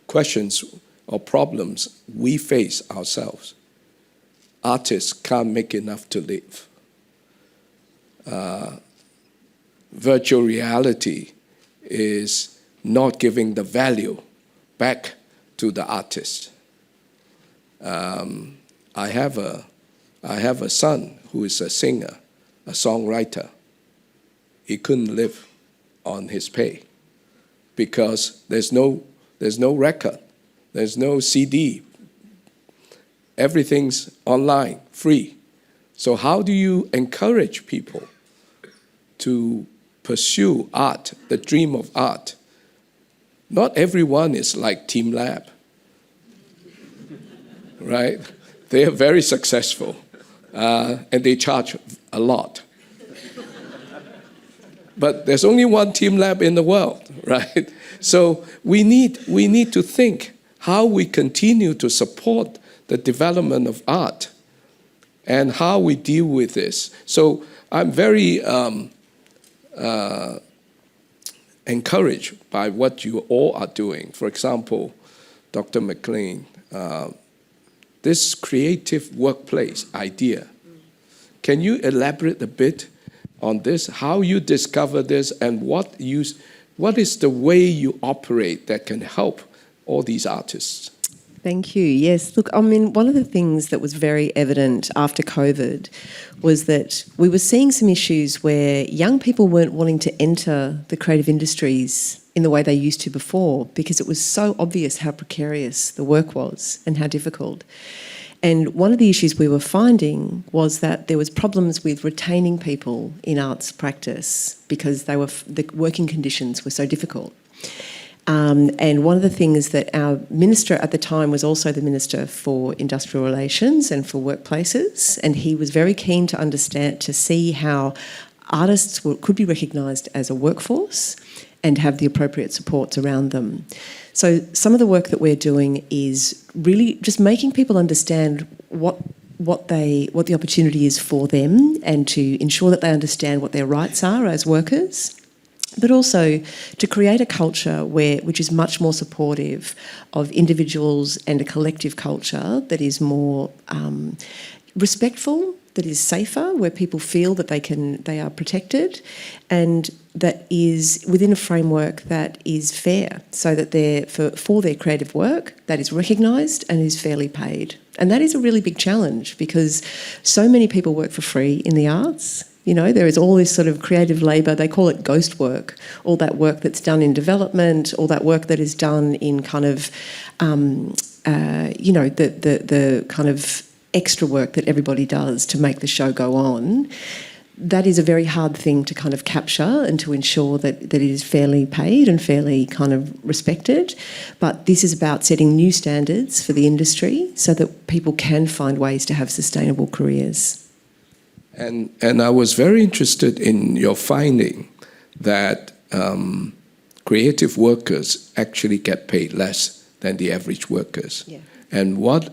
questions or problems we face ourselves. Artists can't make enough to live. Virtual reality is not giving the value back to the artist. I have a son who is a singer, a songwriter. He couldn't live on his pay because there's no record. There's no CD. Everything's online, free. So how do you encourage people to pursue art, the dream of art? Not everyone is like Team Lab, right? They are very successful, and they charge a lot. But there's only one Team Lab in the world, right? So we need to think how we continue to support the development of art and how we deal with this. So I'm very encouraged by what you all are doing. For example, Dr. McClean, this creative workplace idea. Can you elaborate a bit on this, how you discover this, and what is the way you operate that can help all these artists? Thank you. Yes, look, I mean, one of the things that was very evident after COVID was that we were seeing some issues where young people weren't wanting to enter the creative industries in the way they used to before because it was so obvious how precarious the work was and how difficult. And one of the issues we were finding was that there was problems with retaining people in arts practice because the working conditions were so difficult. And one of the things that our minister at the time was also the Minister for Industrial Relations and for Workplaces, and he was very keen to see how artists could be recognised as a workforce and have the appropriate supports around them. So some of the work that we're doing is really just making people understand what the opportunity is for them and to ensure that they understand what their rights are as workers, but also to create a culture which is much more supportive of individuals and a collective culture that is more respectful, that is safer, where people feel that they are protected, and that is within a framework that is fair, so that for their creative work that is recognised and is fairly paid. And that is a really big challenge because so many people work for free in the arts. You know, there is all this sort of creative labour, they call it ghost work, all that work that's done in development, all that work that is done in kind of the kind of extra work that everybody does to make the show go on, that is a very hard thing to kind of capture and to ensure that it is fairly paid and fairly kind of respected. But this is about setting new standards for the industry so that people can find ways to have sustainable careers. And I was very interested in your finding that creative workers actually get paid less than the average workers. Yeah. And what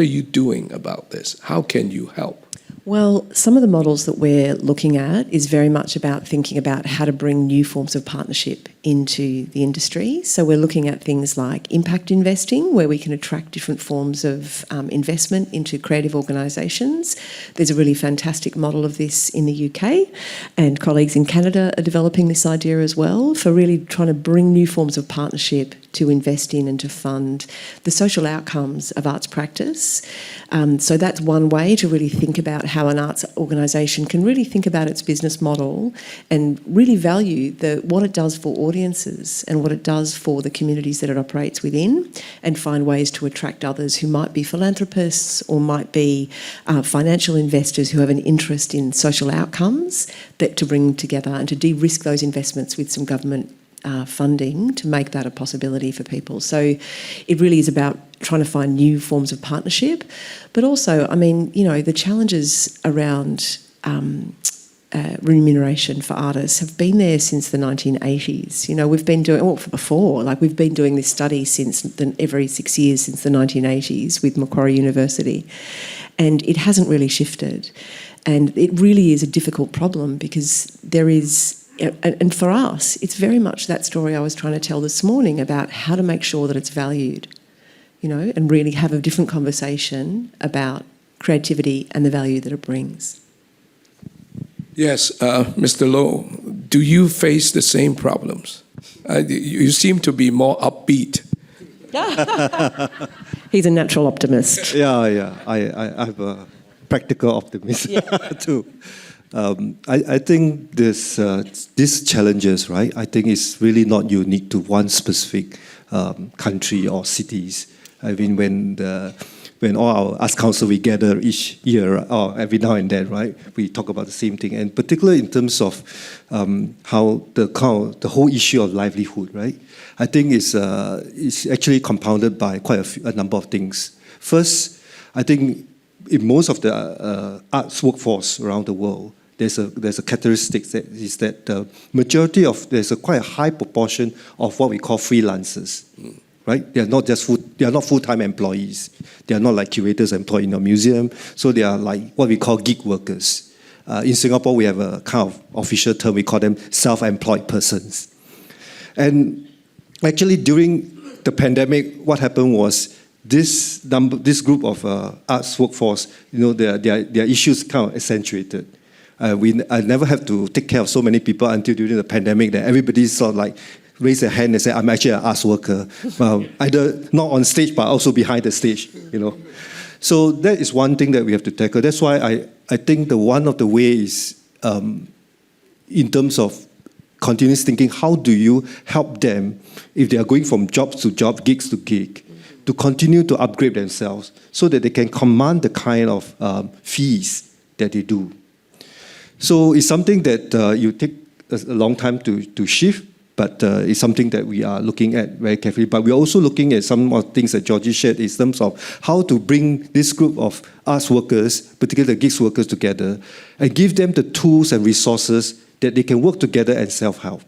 are you doing about this? How can you help? Well, some of the models that we're looking at is very much about thinking about how to bring new forms of partnership into the industry. So we're looking at things like impact investing, where we can attract different forms of investment into creative organisations. There's a really fantastic model of this in the UK, and colleagues in Canada are developing this idea as well, for really trying to bring new forms of partnership to invest in and to fund the social outcomes of arts practice. So that's one way to really think about how an arts organisation can really think about its business model and really value what it does for audiences and what it does for the communities that it operates within, and find ways to attract others who might be philanthropists or might be financial investors who have an interest in social outcomes, that to bring together and to de-risk those investments with some government funding to make that a possibility for people. So it really is about trying to find new forms of partnership, but also, I mean, the challenges around remuneration for artists have been there since the 1980s. We've been doing, we've been doing this study every 6 years since the 1980s with Macquarie University, and it hasn't really shifted. And it really is a difficult problem because there is, and for us, it's very much that story I was trying to tell this morning about how to make sure that it's valued, and really have a different conversation about creativity and the value that it brings. Yes, Mr. Low, do you face the same problems? You seem to be more upbeat. He's a natural optimist. Yeah. I have a practical optimism too. I think these challenges, right? I think it's really not unique to one specific country or cities. I mean, when all our arts council we gather each year or every now and then, right? We talk about the same thing, and particularly in terms of how the whole issue of livelihood, right? I think it's actually compounded by quite a number of things. First, I think in most of the arts workforce around the world, there's a characteristic that is that the majority of there's a quite a high proportion of what we call freelancers. Right? They are not full-time employees. They are not like curators employed in a museum. So they are like what we call gig workers. In Singapore, we have a kind of official term. We call them self-employed persons. And actually, during the pandemic, what happened was this group of arts workforce, their issues kind of accentuated. I never have to take care of so many people until during the pandemic that everybody sort of like raise their hand and say, I'm actually an arts worker. Either not on stage, but also behind the stage, So that is one thing that we have to tackle. That's why I think one of the ways, in terms of continuous thinking, how do you help them, if they are going from job to job, gigs to gig, to continue to upgrade themselves so that they can command the kind of fees that they do. So it's something that you take a long time to shift, but it's something that we are looking at very carefully. But we're also looking at some of the things that Georgie shared in terms of how to bring this group of arts workers, particularly the gigs workers, together and give them the tools and resources that they can work together and self-help.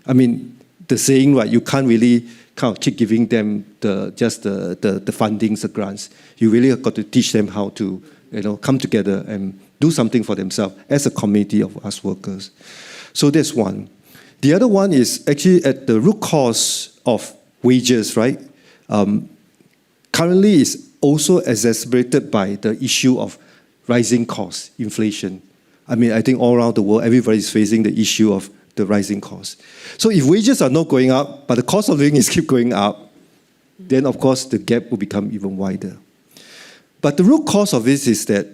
I mean, the saying, right, you can't really kind of keep giving them just the fundings, the grants. You really have got to teach them how to come together and do something for themselves as a community of arts workers. So that's one. The other one is actually at the root cause of wages, right? Currently, it's also exacerbated by the issue of rising costs, inflation. I mean, I think all around the world, everybody is facing the issue of the rising costs. So if wages are not going up, but the cost of living is keep going up, then of course the gap will become even wider. But the root cause of this is that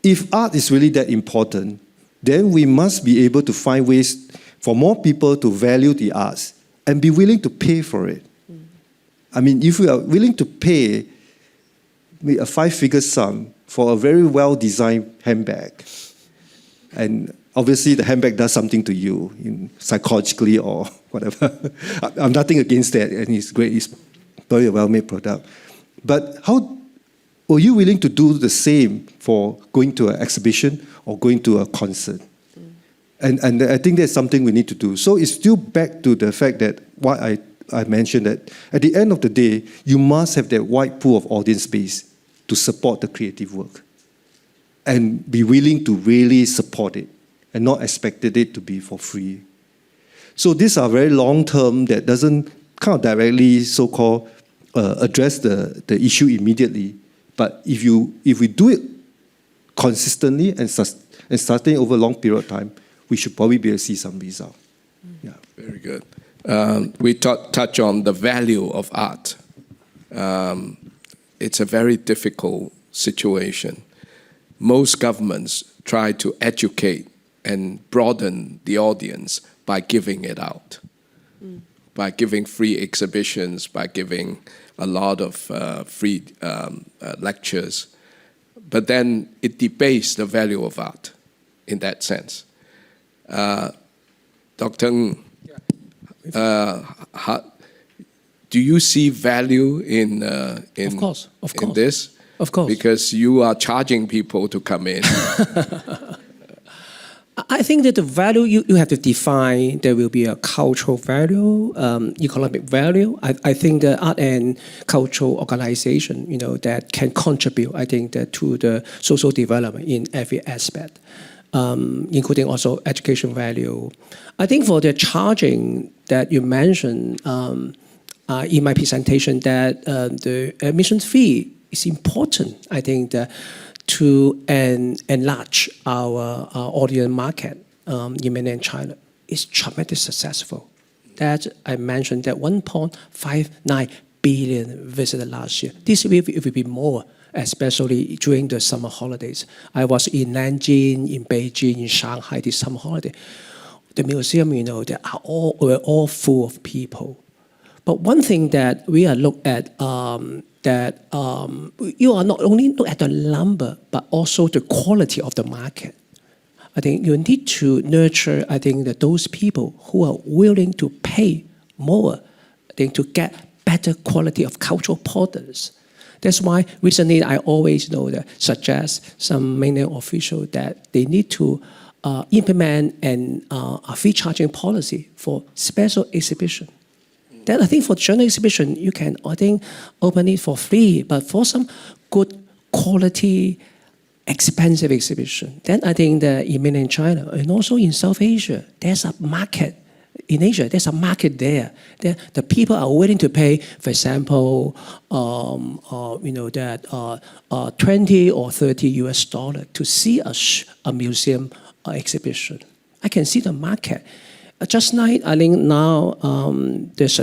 if art is really that important, then we must be able to find ways for more people to value the arts and be willing to pay for it. I mean, if we are willing to pay a 5-figure sum for a very well-designed handbag, and obviously the handbag does something to you psychologically or whatever. I'm nothing against that, and it's great. It's probably a well-made product. But how were you willing to do the same for going to an exhibition or going to a concert? And I think that's something we need to do. So it's still back to the fact that what I mentioned, that at the end of the day, you must have that wide pool of audience base to support the creative work and be willing to really support it and not expected it to be for free. So these are very long-term that doesn't kind of directly so-called address the issue immediately. But if we do it consistently and sustain over a long period of time, we should probably be able to see some result. Yeah. Very good. We touch on the value of art. It's a very difficult situation. Most governments try to educate and broaden the audience by giving it out, by giving free exhibitions, by giving a lot of free lectures. But then it debases the value of art in that sense. Dr. Eng, do you see value in Of course. in this? Of course. Because you are charging people to come in. I think that the value you have to define, there will be a cultural value, economic value. I think the art and cultural organization, that can contribute, I think, to the social development in every aspect, including also education value. I think for the charging that you mentioned in my presentation, that the admission fee is important, I think, to enlarge our audience market in mainland China. Is tremendously successful. That I mentioned that 1.59 billion visitors last year. This year it will be more, especially during the summer holidays. I was in Nanjing, in Beijing, in Shanghai this summer holiday. The museum, they were all full of people. But one thing that we are look at, you are not only look at the number, but also the quality of the market. I think you need to nurture, I think, those people who are willing to pay more, I think, to get better quality of cultural products. That's why recently I always suggest some mainland officials that they need to implement a fee charging policy for special exhibition. Then I think for general exhibition, you can, I think, open it for free. But for some good quality, expensive exhibition, then I think that in mainland China and also in South Asia, there's a market. In Asia, there's a market there. The people are willing to pay, for example, 20 or 30 US dollars to see a museum exhibition. I can see the market. Just like, I think now there's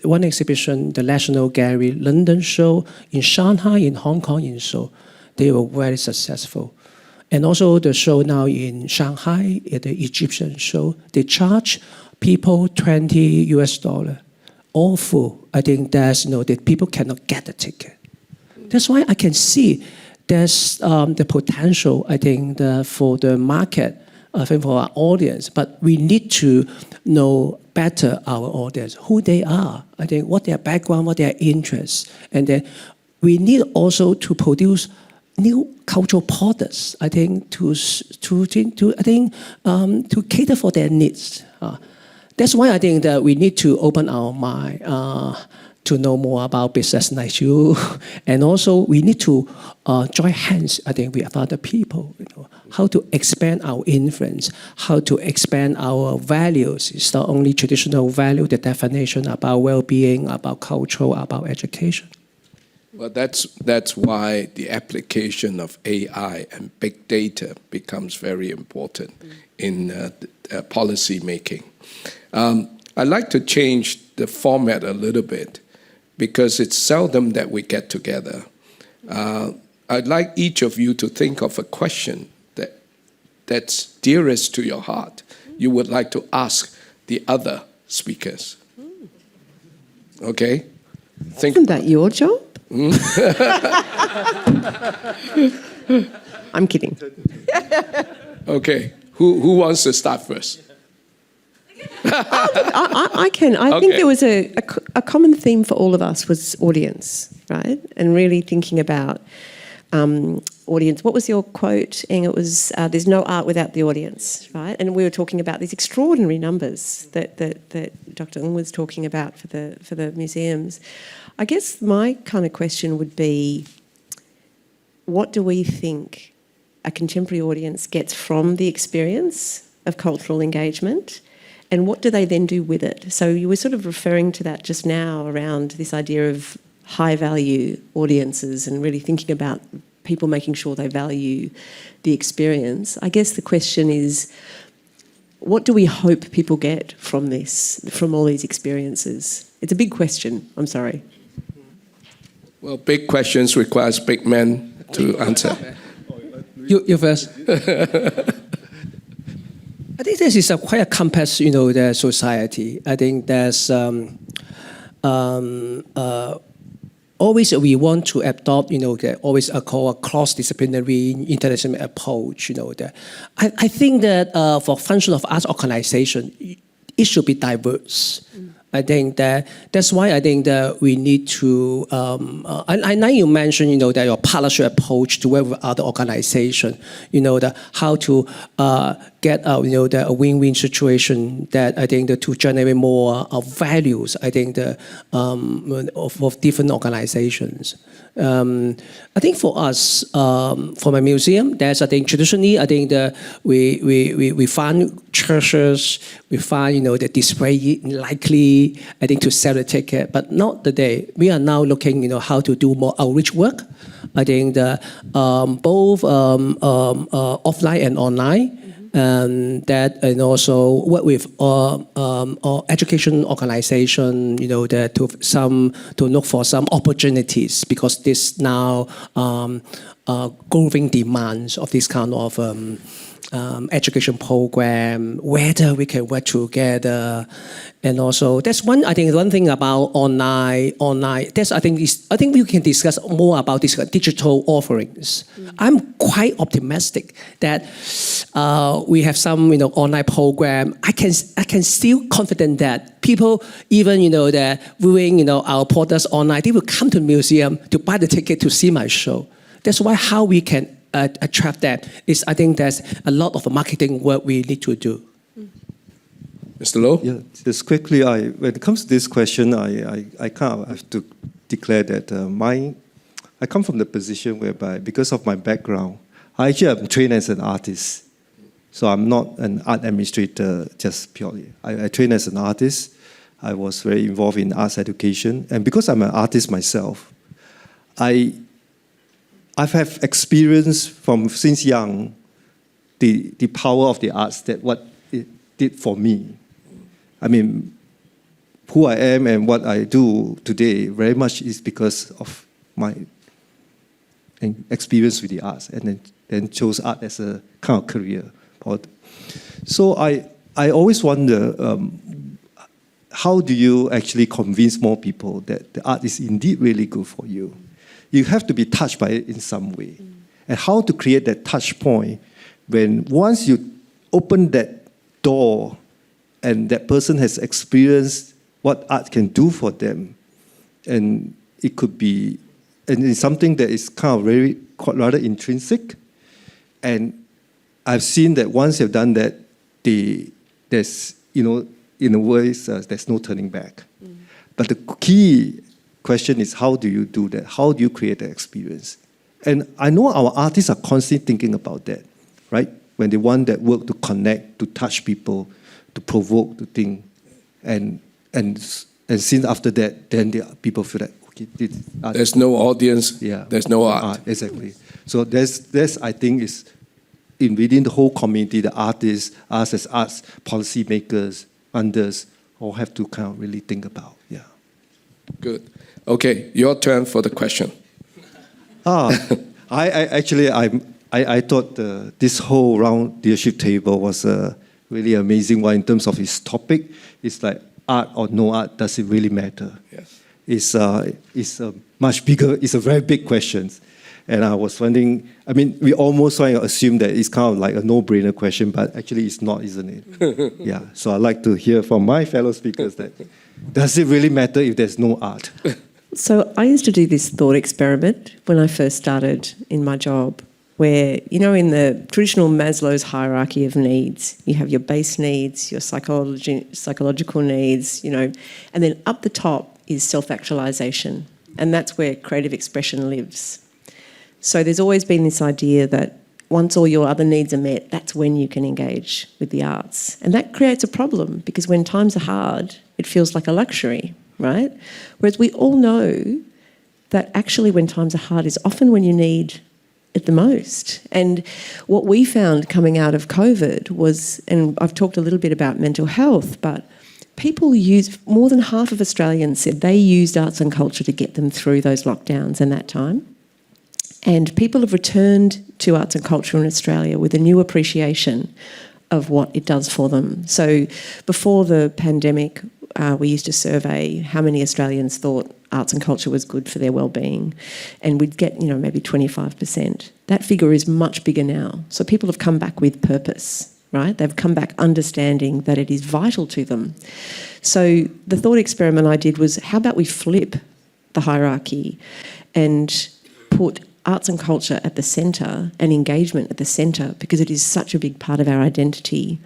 one exhibition, the National Gallery London show, in Shanghai, in Hong Kong, in Seoul. They were very successful. And also the show now in Shanghai, the Egyptian show, they charge people 20 US dollars, all full. I think that's, that people cannot get the ticket. That's why I can see there's the potential, I think, for the market, I think for our audience, but we need to know better our audience, who they are, I think, what their background, what their interests, and then we need also to produce new cultural products, I think, to cater for their needs. That's why I think that we need to open our mind to know more about business like you, and also we need to join hands, I think, with other people. How to expand our influence, how to expand our values. It's not only traditional value, the definition about well-being, about culture, about education. Well, that's why the application of AI and big data becomes very important in policy making. I'd like to change the format a little bit because it's seldom that we get together. I'd like each of you to think of a question that's dearest to your heart, you would like to ask the other speakers. Okay? Think. Isn't that your job? I'm kidding. Okay. Who wants to start first? I can. I think there was a common theme for all of us was audience, right? And really thinking about audience. What was your quote, Eng? It was, there's no art without the audience, right? And we were talking about these extraordinary numbers that Dr. Eng was talking about for the museums. I guess my kind of question would be, what do we think a contemporary audience gets from the experience of cultural engagement? And what do they then do with it? So you were sort of referring to that just now around this idea of high-value audiences and really thinking about people making sure they value the experience. I guess the question is, what do we hope people get from this, from all these experiences? It's a big question, I'm sorry. Well, big questions requires big men to answer. You first. I think this is quite a complex, the society. I think there's always we want to adopt, always a cross-disciplinary international approach. I think that for function of arts organization, it should be diverse. I think that's why I think that we need to. I know you mentioned, that your partnership approach to work with other organizations. How to get a win-win situation that I think to generate more values. I think of different organizations. I think for us, for my museum, I think traditionally, I think we find churches, we find the display likely, I think, to sell the ticket, but not today. We are now looking, how to do more outreach work. I think both offline and online. And also work with education organization, to look for some opportunities, because this now growing demands of this kind of education program, whether we can work together. And also, that's one thing about online. That's I think we can discuss more about these digital offerings. I'm quite optimistic that we have some online program. I can still confident that people, even that viewing our products online, they will come to the museum to buy the ticket to see my show. That's why how we can attract that is, I think there's a lot of marketing work we need to do. Mr. Loh? Yeah, just quickly, when it comes to this question, I kind of have to declare that I come from the position whereby, because of my background, I actually am trained as an artist. So I'm not an art administrator just purely. I trained as an artist. I was very involved in arts education. And because I'm an artist myself, I've had experience from since young, the power of the arts, that what it did for me. I mean, who I am and what I do today very much is because of my experience with the arts, and then chose art as a kind of career. So I always wonder, how do you actually convince more people that the art is indeed really good for you? You have to be touched by it in some way. And how to create that touch point when once you open that door and that person has experienced what art can do for them, and it could be, and it's something that is kind of rather intrinsic. And I've seen that once you've done that, there's, in a way, there's no turning back. But the key question is, how do you do that? How do you create the experience? And I know our artists are constantly thinking about that, right? When they want that work to connect, to touch people, to provoke, to think. And since after that, then people feel like, okay, there's no audience, yeah, there's no art. Exactly. So there's I think, is within the whole community, the artists, us as arts policy makers, funders, all have to kind of really think about, yeah. Good. Okay, your turn for the question. I thought this whole round leadership table was a really amazing one in terms of its topic. It's like art or no art, does it really matter? Yes. It's a much bigger, it's a very big question. And I was wondering, I mean, we almost trying to assume that it's kind of like a no-brainer question, but actually it's not, isn't it? Yeah, so I'd like to hear from my fellow speakers that, does it really matter if there's no art? So I used to do this thought experiment when I first started in my job, where, you know, in the traditional Maslow's hierarchy of needs, you have your base needs, your psychological needs, you know, and then up the top is self-actualization, and that's where creative expression lives. So there's always been this idea that once all your other needs are met, that's when you can engage with the arts. And that creates a problem, because when times are hard, it feels like a luxury, right? Whereas we all know that actually when times are hard is often when you need it the most. And what we found coming out of COVID was, and I've talked a little bit about mental health, but people more than half of Australians said they used arts and culture to get them through those lockdowns and that time. And people have returned to arts and culture in Australia with a new appreciation of what it does for them. So before the pandemic, we used to survey how many Australians thought arts and culture was good for their well-being, and we'd get, you know, maybe 25%. That figure is much bigger now. So people have come back with purpose, right? They've come back understanding that it is vital to them. So the thought experiment I did was, how about we flip the hierarchy and put arts and culture at the centre and engagement at the centre, because it is such a big part of our identity.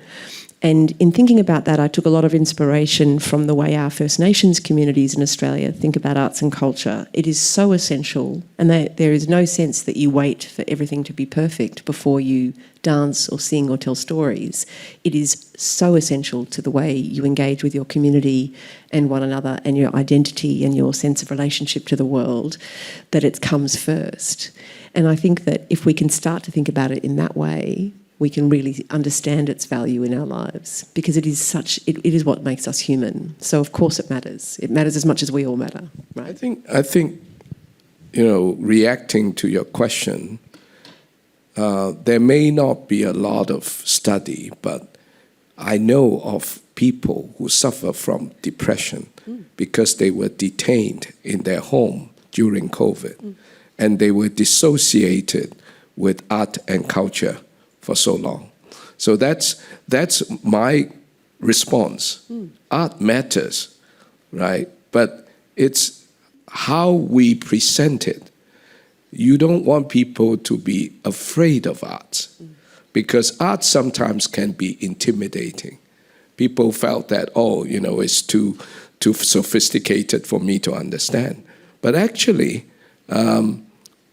And in thinking about that, I took a lot of inspiration from the way our First Nations communities in Australia think about arts and culture. It is so essential, and there is no sense that you wait for everything to be perfect before you dance or sing or tell stories. It is so essential to the way you engage with your community and one another and your identity and your sense of relationship to the world that it comes first. And I think that if we can start to think about it in that way, we can really understand its value in our lives, because it is what makes us human. So of course it matters. It matters as much as we all matter, right? I think, you know, reacting to your question, there may not be a lot of study, but I know of people who suffer from depression because they were detained in their home during COVID, and they were dissociated with art and culture for so long. So that's my response. Art matters, right? But it's how we present it. You don't want people to be afraid of art, because art sometimes can be intimidating. People felt that, oh, you know, it's too sophisticated for me to understand. But actually,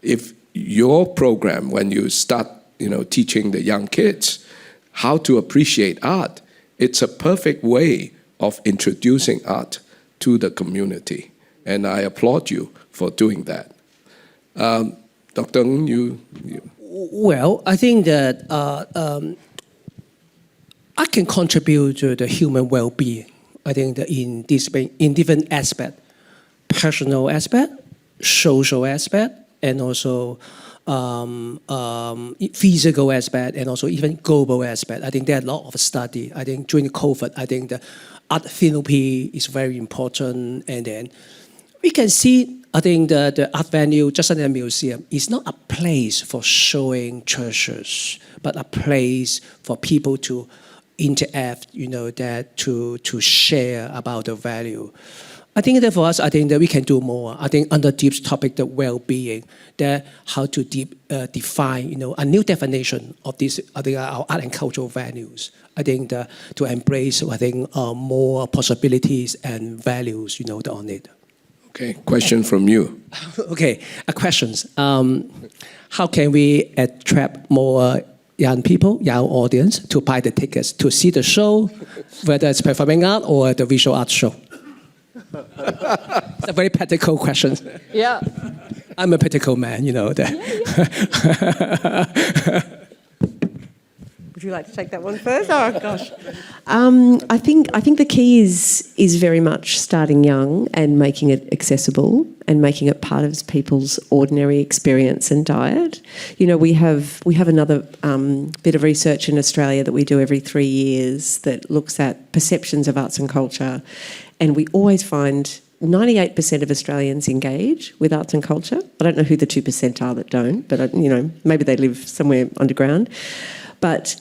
if your program, when you start, you know, teaching the young kids how to appreciate art, it's a perfect way of introducing art to the community. And I applaud you for doing that. Dr. Ng, you. Well, I think that I can contribute to the human well-being. I think that in different aspects, personal aspect, social aspect, and also physical aspect, and also even global aspect. I think there are a lot of study. I think during COVID, I think the art therapy is very important. And then we can see, I think the art venue, just like a museum, is not a place for showing treasures, but a place for people to interact, you know, that to share about the value. I think that for us, I think that we can do more. I think under this topic, the well-being, that how to define, you know, a new definition of this, I think, our art and cultural values. I think to embrace, I think, more possibilities and values, you know, on it. Okay, question from you. Okay, questions. How can we attract more young people, young audience, to buy the tickets to see the show, whether it's performing art or the visual art show? It's a very practical question. Yeah. I'm a practical man, you know. Would you you like to take that one first? Oh gosh, I think the key is very much starting young and making it accessible and making it part of people's ordinary experience and diet. You know, we have another bit of research in Australia that we do every 3 years that looks at perceptions of arts and culture, and we always find 98% of Australians engage with arts and culture. I don't know who the 2% are that don't, but maybe they live somewhere underground. But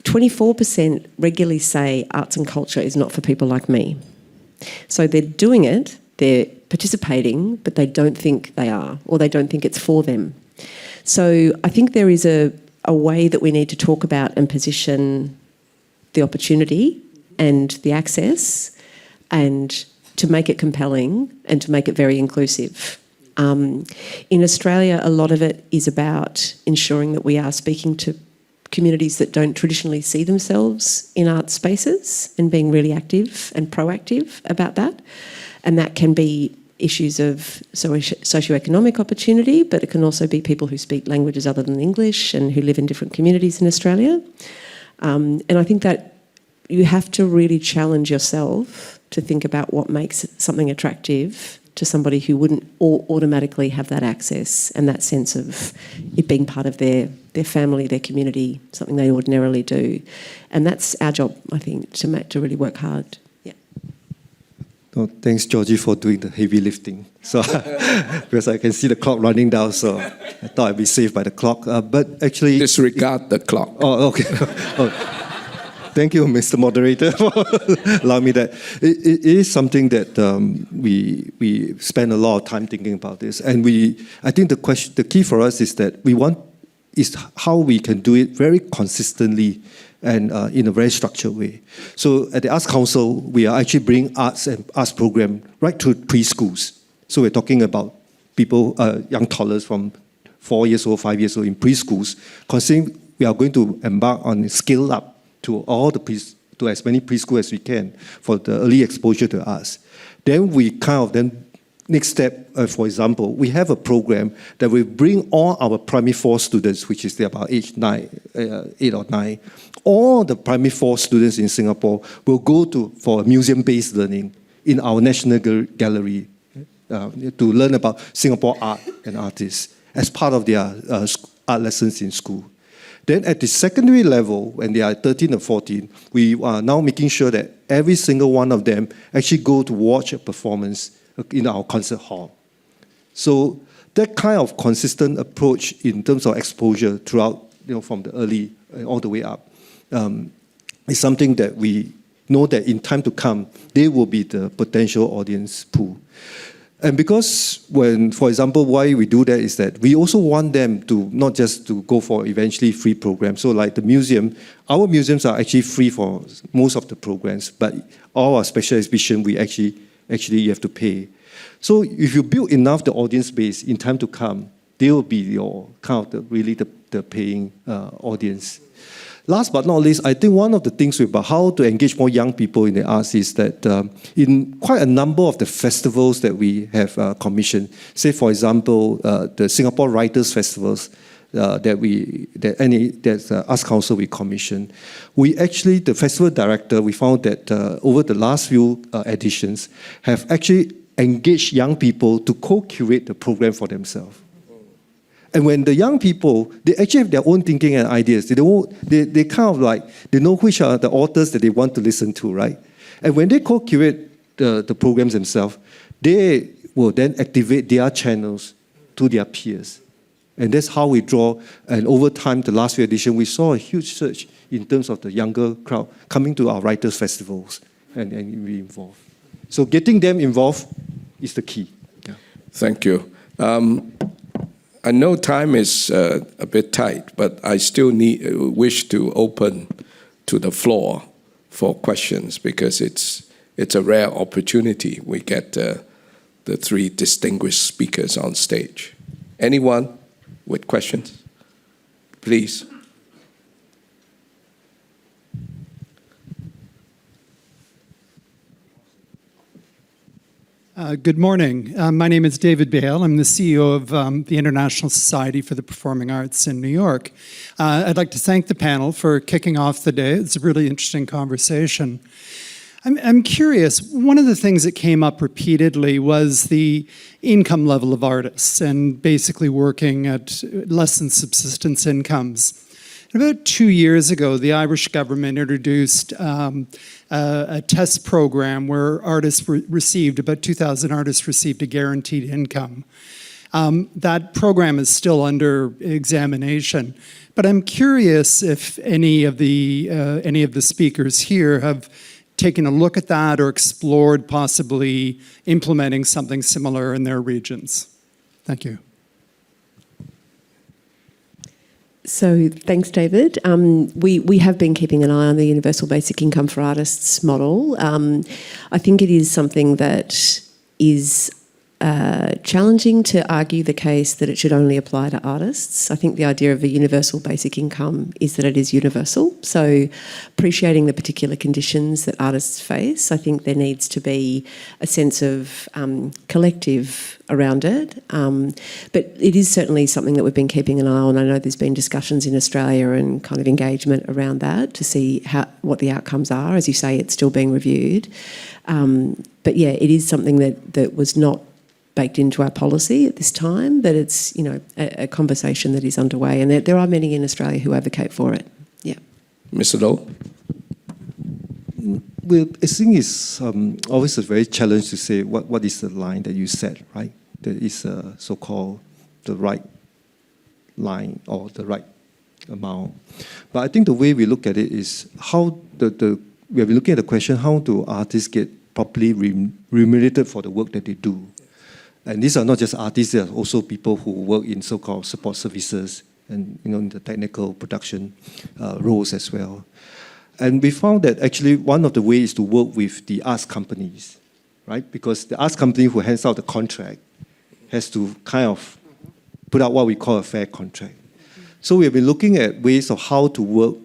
24% regularly say arts and culture is not for people like me. So they're doing it, they're participating, but they don't think they are, or they don't think it's for them. So I think there is a way that we need to talk about and position the opportunity and the access, and to make it compelling and to make it very inclusive. In Australia, a lot of it is about ensuring that we are speaking to communities that don't traditionally see themselves in art spaces and being really active and proactive about that. And that can be issues of socioeconomic opportunity, but it can also be people who speak languages other than English and who live in different communities in Australia. And I think that you have to really challenge yourself to think about what makes something attractive to somebody who wouldn't automatically have that access and that sense of it being part of their family, their community, something they ordinarily do. And that's our job, I think, to really work hard. Yeah. No, thanks, Georgie, for doing the heavy lifting. So, because I can see the clock running down, so I thought I'd be safe by the clock. But actually... Disregard the clock. Oh, okay. Oh. Thank you, Mr. Moderator, for allowing me that. It is something that we spend a lot of time thinking about this, and I think the key for us is that is how we can do it very consistently and in a very structured way. So at the Arts Council, we are actually bringing arts and arts program right to preschools. So we're talking about people, young toddlers from 4 years old, 5 years old in preschools, considering we are going to embark on scale up to to as many preschool as we can for the early exposure to arts. Then we next step, for example, we have a program that will bring all our primary 4 students, which is about age 8 or 9, all the primary 4 students in Singapore will go for museum-based learning in our National Gallery to learn about Singapore art and artists as part of their art lessons in school. Then at the secondary level, when they are 13 or 14, we are now making sure that every single one of them actually go to watch a performance in our concert hall. So that kind of consistent approach in terms of exposure throughout, from the early all the way up, is something that we know that in time to come, they will be the potential audience pool. And because for example, why we do that is that we also want them to not just to go for eventually free programs. So like the museum, our museums are actually free for most of the programs, but all our special exhibition, we actually you have to pay. So if you build enough the audience base in time to come, they will be your kind of the paying audience. Last but not least, I think one of the things about how to engage more young people in the arts is that in quite a number of the festivals that we have commissioned, say for example, the Singapore Writers Festivals that Arts Council we commissioned, the festival director, we found that over the last few editions have actually engaged young people to co-curate the program for themselves. And when the young people, they actually have their own thinking and ideas. They kind of they know which are the authors that they want to listen to, right? And when they co-curate the programs themselves, they will then activate their channels to their peers. And that's how we draw. And over time, the last few editions, we saw a huge surge in terms of the younger crowd coming to our writers' festivals and be involved. So getting them involved is the key. Yeah. Thank you. I know time is a bit tight, but I still wish to open to the floor for questions because it's a rare opportunity. We get the 3 distinguished speakers on stage. Anyone with questions? Please. Good morning. My name is David Bale. I'm the CEO of the International Society for the Performing Arts in New York. I'd like to thank the panel for kicking off the day. It's a really interesting conversation. I'm curious, one of the things that came up repeatedly was the income level of artists and basically working at less than subsistence incomes. About 2 years ago, the Irish government introduced a test program where artists received, about 2,000 artists received a guaranteed income. That program is still under examination, but I'm curious if any of the speakers here have taken a look at that or explored possibly implementing something similar in their regions. Thank you. So thanks, David. We have been keeping an eye on the Universal Basic Income for Artists model. I think it is something that is challenging to argue the case that it should only apply to artists. I think the idea of a universal basic income is that it is universal. So appreciating the particular conditions that artists face, I think there needs to be a sense of collective around it. But it is certainly something that we've been keeping an eye on. I know there's been discussions in Australia and kind of engagement around that to see what the outcomes are. As you say, it's still being reviewed. But yeah, it is something that was not baked into our policy at this time, but it's a conversation that is underway, and there are many in Australia who advocate for it. Yeah, Mr. Lowe. Well, I think it's always a very challenge to say what is the line that you set, right? That is so-called the right line or the right amount. But I think the way we look at it is how we have been looking at the question: how do artists get properly remunerated for the work that they do? And these are not just artists; they are also people who work in so-called support services and in the technical production roles as well. And we found that actually one of the ways is to work with the arts companies, right? Because the arts company who hands out the contract has to kind of put out what we call a fair contract. So we have been looking at ways of how to work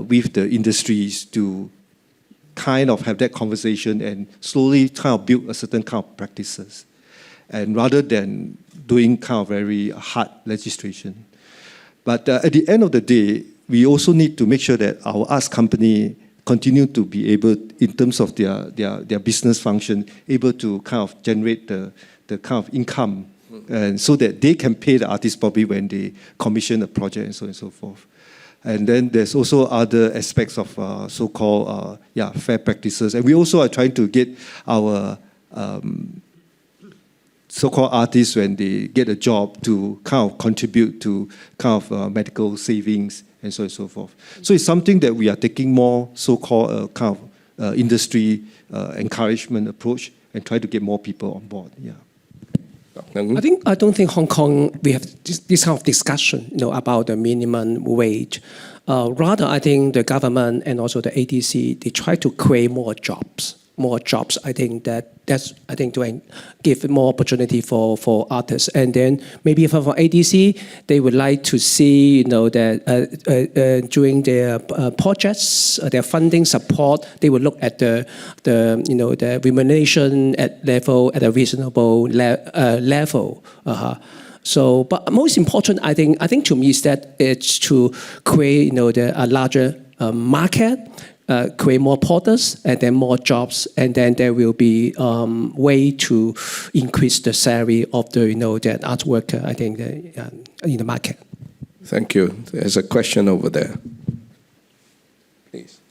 with the industries to kind of have that conversation and slowly kind of build a certain kind of practices. And rather than doing kind of very hard legislation. But at the end of the day, we also need to make sure that our arts company continue to be able, in terms of their business function, able to kind of generate the kind of income, and so that they can pay the artists probably when they commission a project and so on and so forth. And then there's also other aspects of so-called fair practices. And we also are trying to get our so-called artists, when they get a job, to kind of contribute to kind of medical savings and so on and so forth. So it's something that we are taking more so-called kind of industry encouragement approach and try to get more people on board. Yeah. I don't think Hong Kong we have this kind of discussion, about the minimum wage. Rather, I think the government and also the ADC, they try to create more jobs. I think that's to give more opportunity for artists. And then maybe for ADC, they would like to see that during their projects, their funding support, they would look at the remuneration at a reasonable level. So, but most important, I think to me is that it's to create a larger market. Create more products and then more jobs, and then there will be way to increase the salary of the art worker. I think in the market. Thank you. There's a question over there. Please.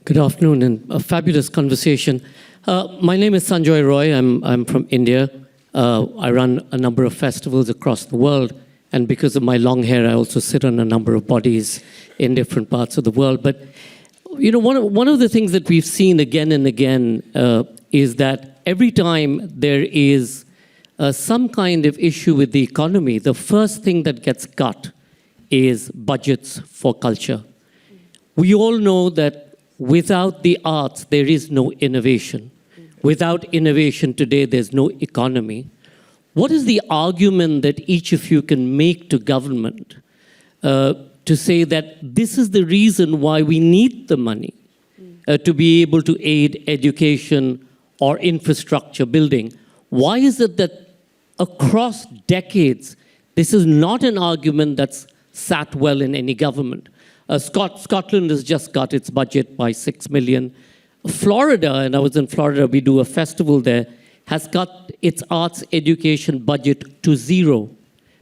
Good afternoon, and a fabulous conversation. My name is Sanjoy Roy. I'm from India. I run a number of festivals across the world, and because of my long hair, I also sit on a number of bodies in different parts of the world. But one of the things that we've seen again and again is that every time there is some kind of issue with the economy, the first thing that gets cut is budgets for culture. We all know that without the arts, there is no innovation. Without innovation today, there's no economy. What is the argument that each of you can make to government to say that this is the reason why we need the money to be able to aid education or infrastructure building. Why is it that across decades, this is not an argument that's sat well in any government? Scotland has just got its budget by $6 million. Florida, and I was in Florida, we do a festival there, has got its arts education budget to zero,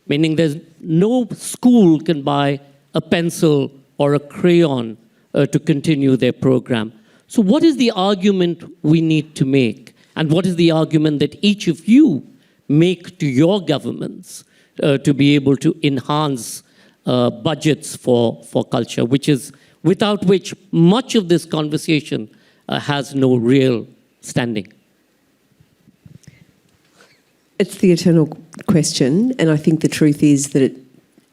meaning there's no school can buy a pencil or a crayon to continue their program. So what is the argument we need to make? And what is the argument that each of you make to your governments to be able to enhance budgets for culture, which is without which much of this conversation has no real standing? It's the eternal question, and I think the truth is that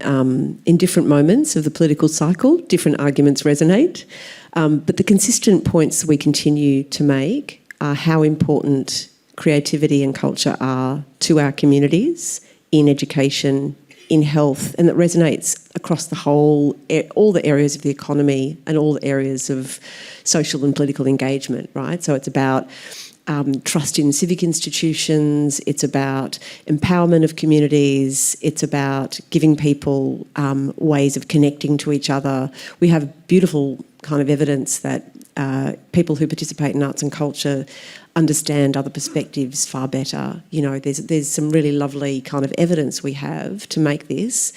in different moments of the political cycle, different arguments resonate, but the consistent points we continue to make are how important creativity and culture are to our communities in education, in health, and that resonates across the whole, all the areas of the economy and all the areas of social and political engagement, right? So it's about trust in civic institutions, it's about empowerment of communities, it's about giving people ways of connecting to each other. We have beautiful kind of evidence that people who participate in arts and culture understand other perspectives far better. You know, there's some really lovely kind of evidence we have to make this.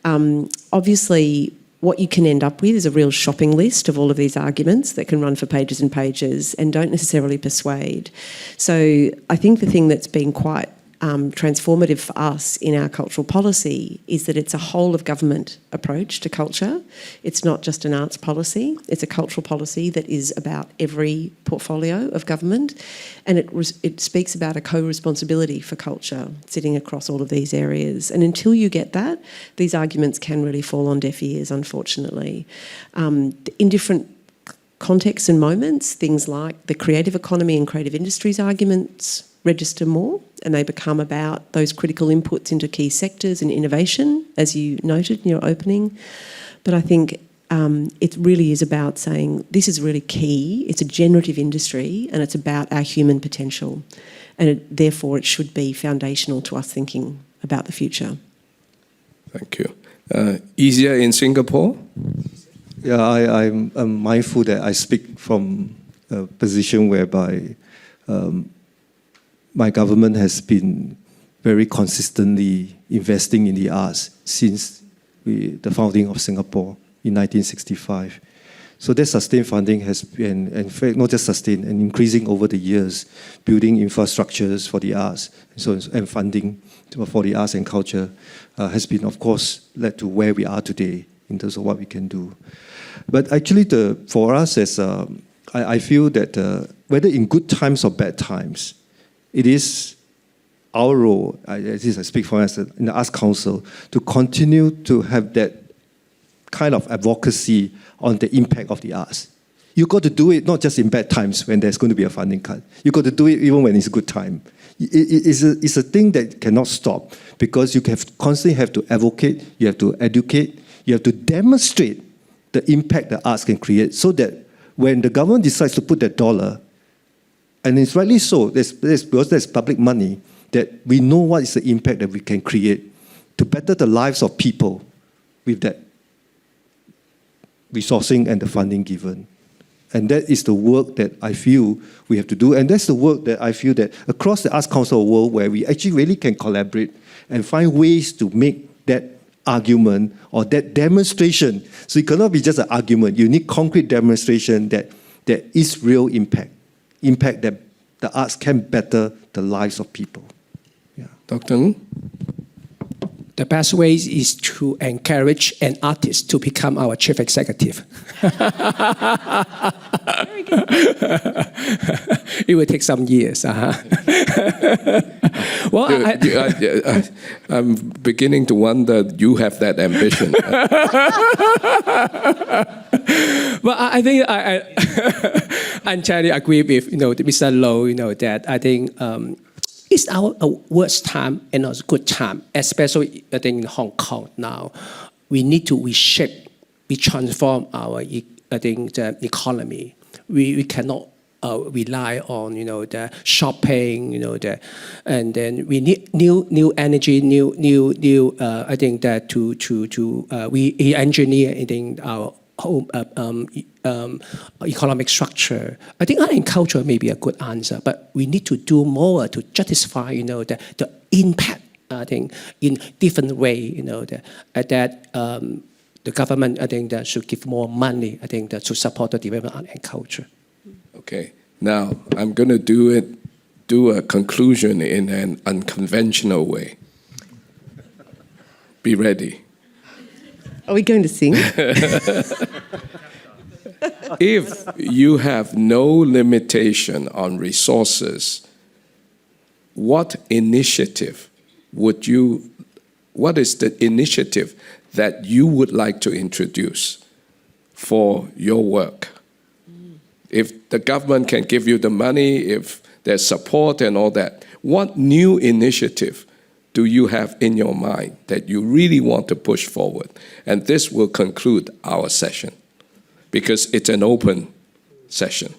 Obviously, what you can end up with is a real shopping list of all of these arguments that can run for pages and pages and don't necessarily persuade. So I think the thing that's been quite transformative for us in our cultural policy is that it's a whole of government approach to culture. It's not just an arts policy, it's a cultural policy that is about every portfolio of government, and it speaks about a co-responsibility for culture sitting across all of these areas. And until you get that, these arguments can really fall on deaf ears, unfortunately. In different contexts and moments, things like the creative economy and creative industries arguments register more, and they become about those critical inputs into key sectors and innovation, as you noted in your opening. But I think it really is about saying this is really key, it's a generative industry, and it's about our human potential. And therefore it should be foundational to us thinking about the future. Thank you. Easier in Singapore? Yeah, I'm mindful that I speak from a position whereby my government has been very consistently investing in the arts since the founding of Singapore in 1965. So that sustained funding has been, in fact, not just sustained, and increasing over the years, building infrastructures for the arts and funding for the arts and culture has been, of course, led to where we are today in terms of what we can do. But actually, for us, I feel that whether in good times or bad times, it is our role, at least I speak for us in the Arts Council, to continue to have that kind of advocacy on the impact of the arts. You've got to do it not just in bad times when there's going to be a funding cut. You've got to do it even when it's a good time. It's a thing that cannot stop because you constantly have to advocate, you have to educate, you have to demonstrate the impact the arts can create so that when the government decides to put that dollar, and it's rightly so, because there's public money, that we know what is the impact that we can create to better the lives of people with that resourcing and the funding given. And that is the work that I feel we have to do. And that's the work that I feel that across the Arts Council world where we actually really can collaborate and find ways to make that argument or that demonstration. So it cannot be just an argument. You need concrete demonstration that there is real impact that the arts can better the lives of people. Yeah. Dr. Ng? The best way is to encourage an artist to become our chief executive. Very good. It will take some years. Well, I'm beginning to wonder you have that ambition. Well, I think I entirely agree with Mr. Low. That I think it's our worst time and a good time, especially I think in Hong Kong now. We need to reshape we transform our the economy. We cannot rely on the shopping, and then we need new energy, new I think that to re-engineer our whole economic structure. I think art and culture may be a good answer, but we need to do more to justify the impact. I think in different way, that the government, I think, that should give more money, I think, that to support the development of art and culture. Okay, now I'm going to do a conclusion in an unconventional way. Be ready. Are we going to sing? If you have no limitation on resources, what is the initiative that you would like to introduce for your work? If the government can give you the money, if there's support and all that, what new initiative do you have in your mind that you really want to push forward? And this will conclude our session, because it's an open session.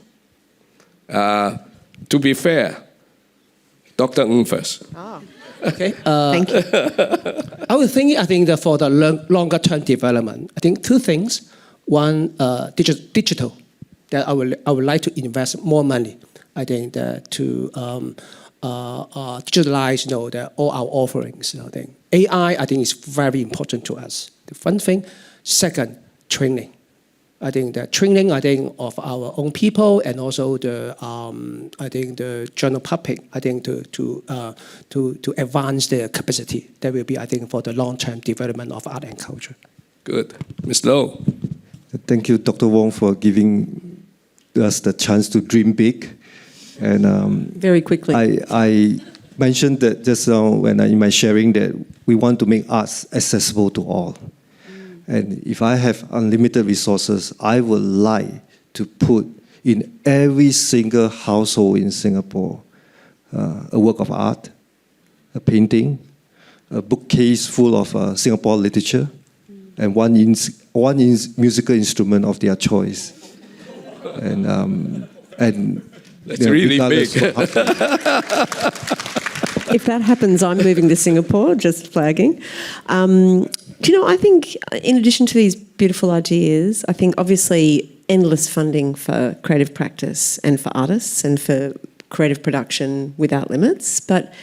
To be fair, Dr. Eng first. Okay. Thank you. I think that for the longer term development, I think two things. One, digital. That I would like to invest more money. I think that to digitalize, all our offerings. I think AI, is very important to us. The one thing. Second, training. I think the training, of our own people and also the general public. I think to advance their capacity. That will be, for the long-term development of art and culture. Good, Ms. Low. Thank you, Dr. Wong, for giving us the chance to dream big. And very quickly, I mentioned that just when in my sharing that we want to make arts accessible to all. And if I have unlimited resources, I would like to put in every single household in Singapore a work of art, a painting, a bookcase full of Singapore literature, and one musical instrument of their choice. And that's really big. If that happens, I'm moving to Singapore, just flagging. I think in addition to these beautiful ideas, I think obviously endless funding for creative practice and for artists and for creative production without limits. But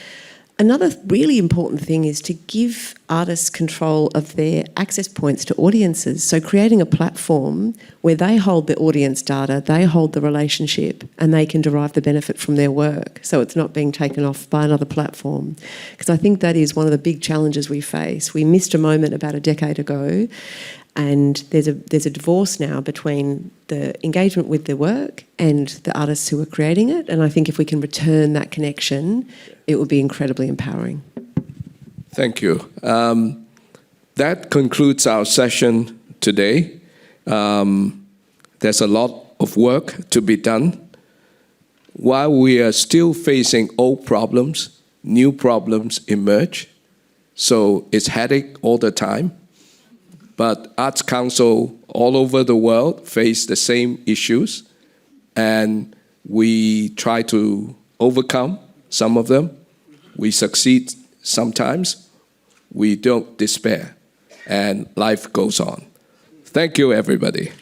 another really important thing is to give artists control of their access points to audiences. So creating a platform where they hold the audience data, they hold the relationship, and they can derive the benefit from their work. So it's not being taken off by another platform. Because I think that is one of the big challenges we face. We missed a moment about a decade ago, and there's a divorce now between the engagement with the work and the artists who are creating it. And I think if we can return that connection, it will be incredibly empowering. Thank you. That concludes our session today. There's a lot of work to be done. While we are still facing old problems, new problems emerge. So it's headache all the time. But Arts Council all over the world face the same issues, and we try to overcome some of them. We succeed sometimes. We don't despair, and life goes on. Thank you, everybody.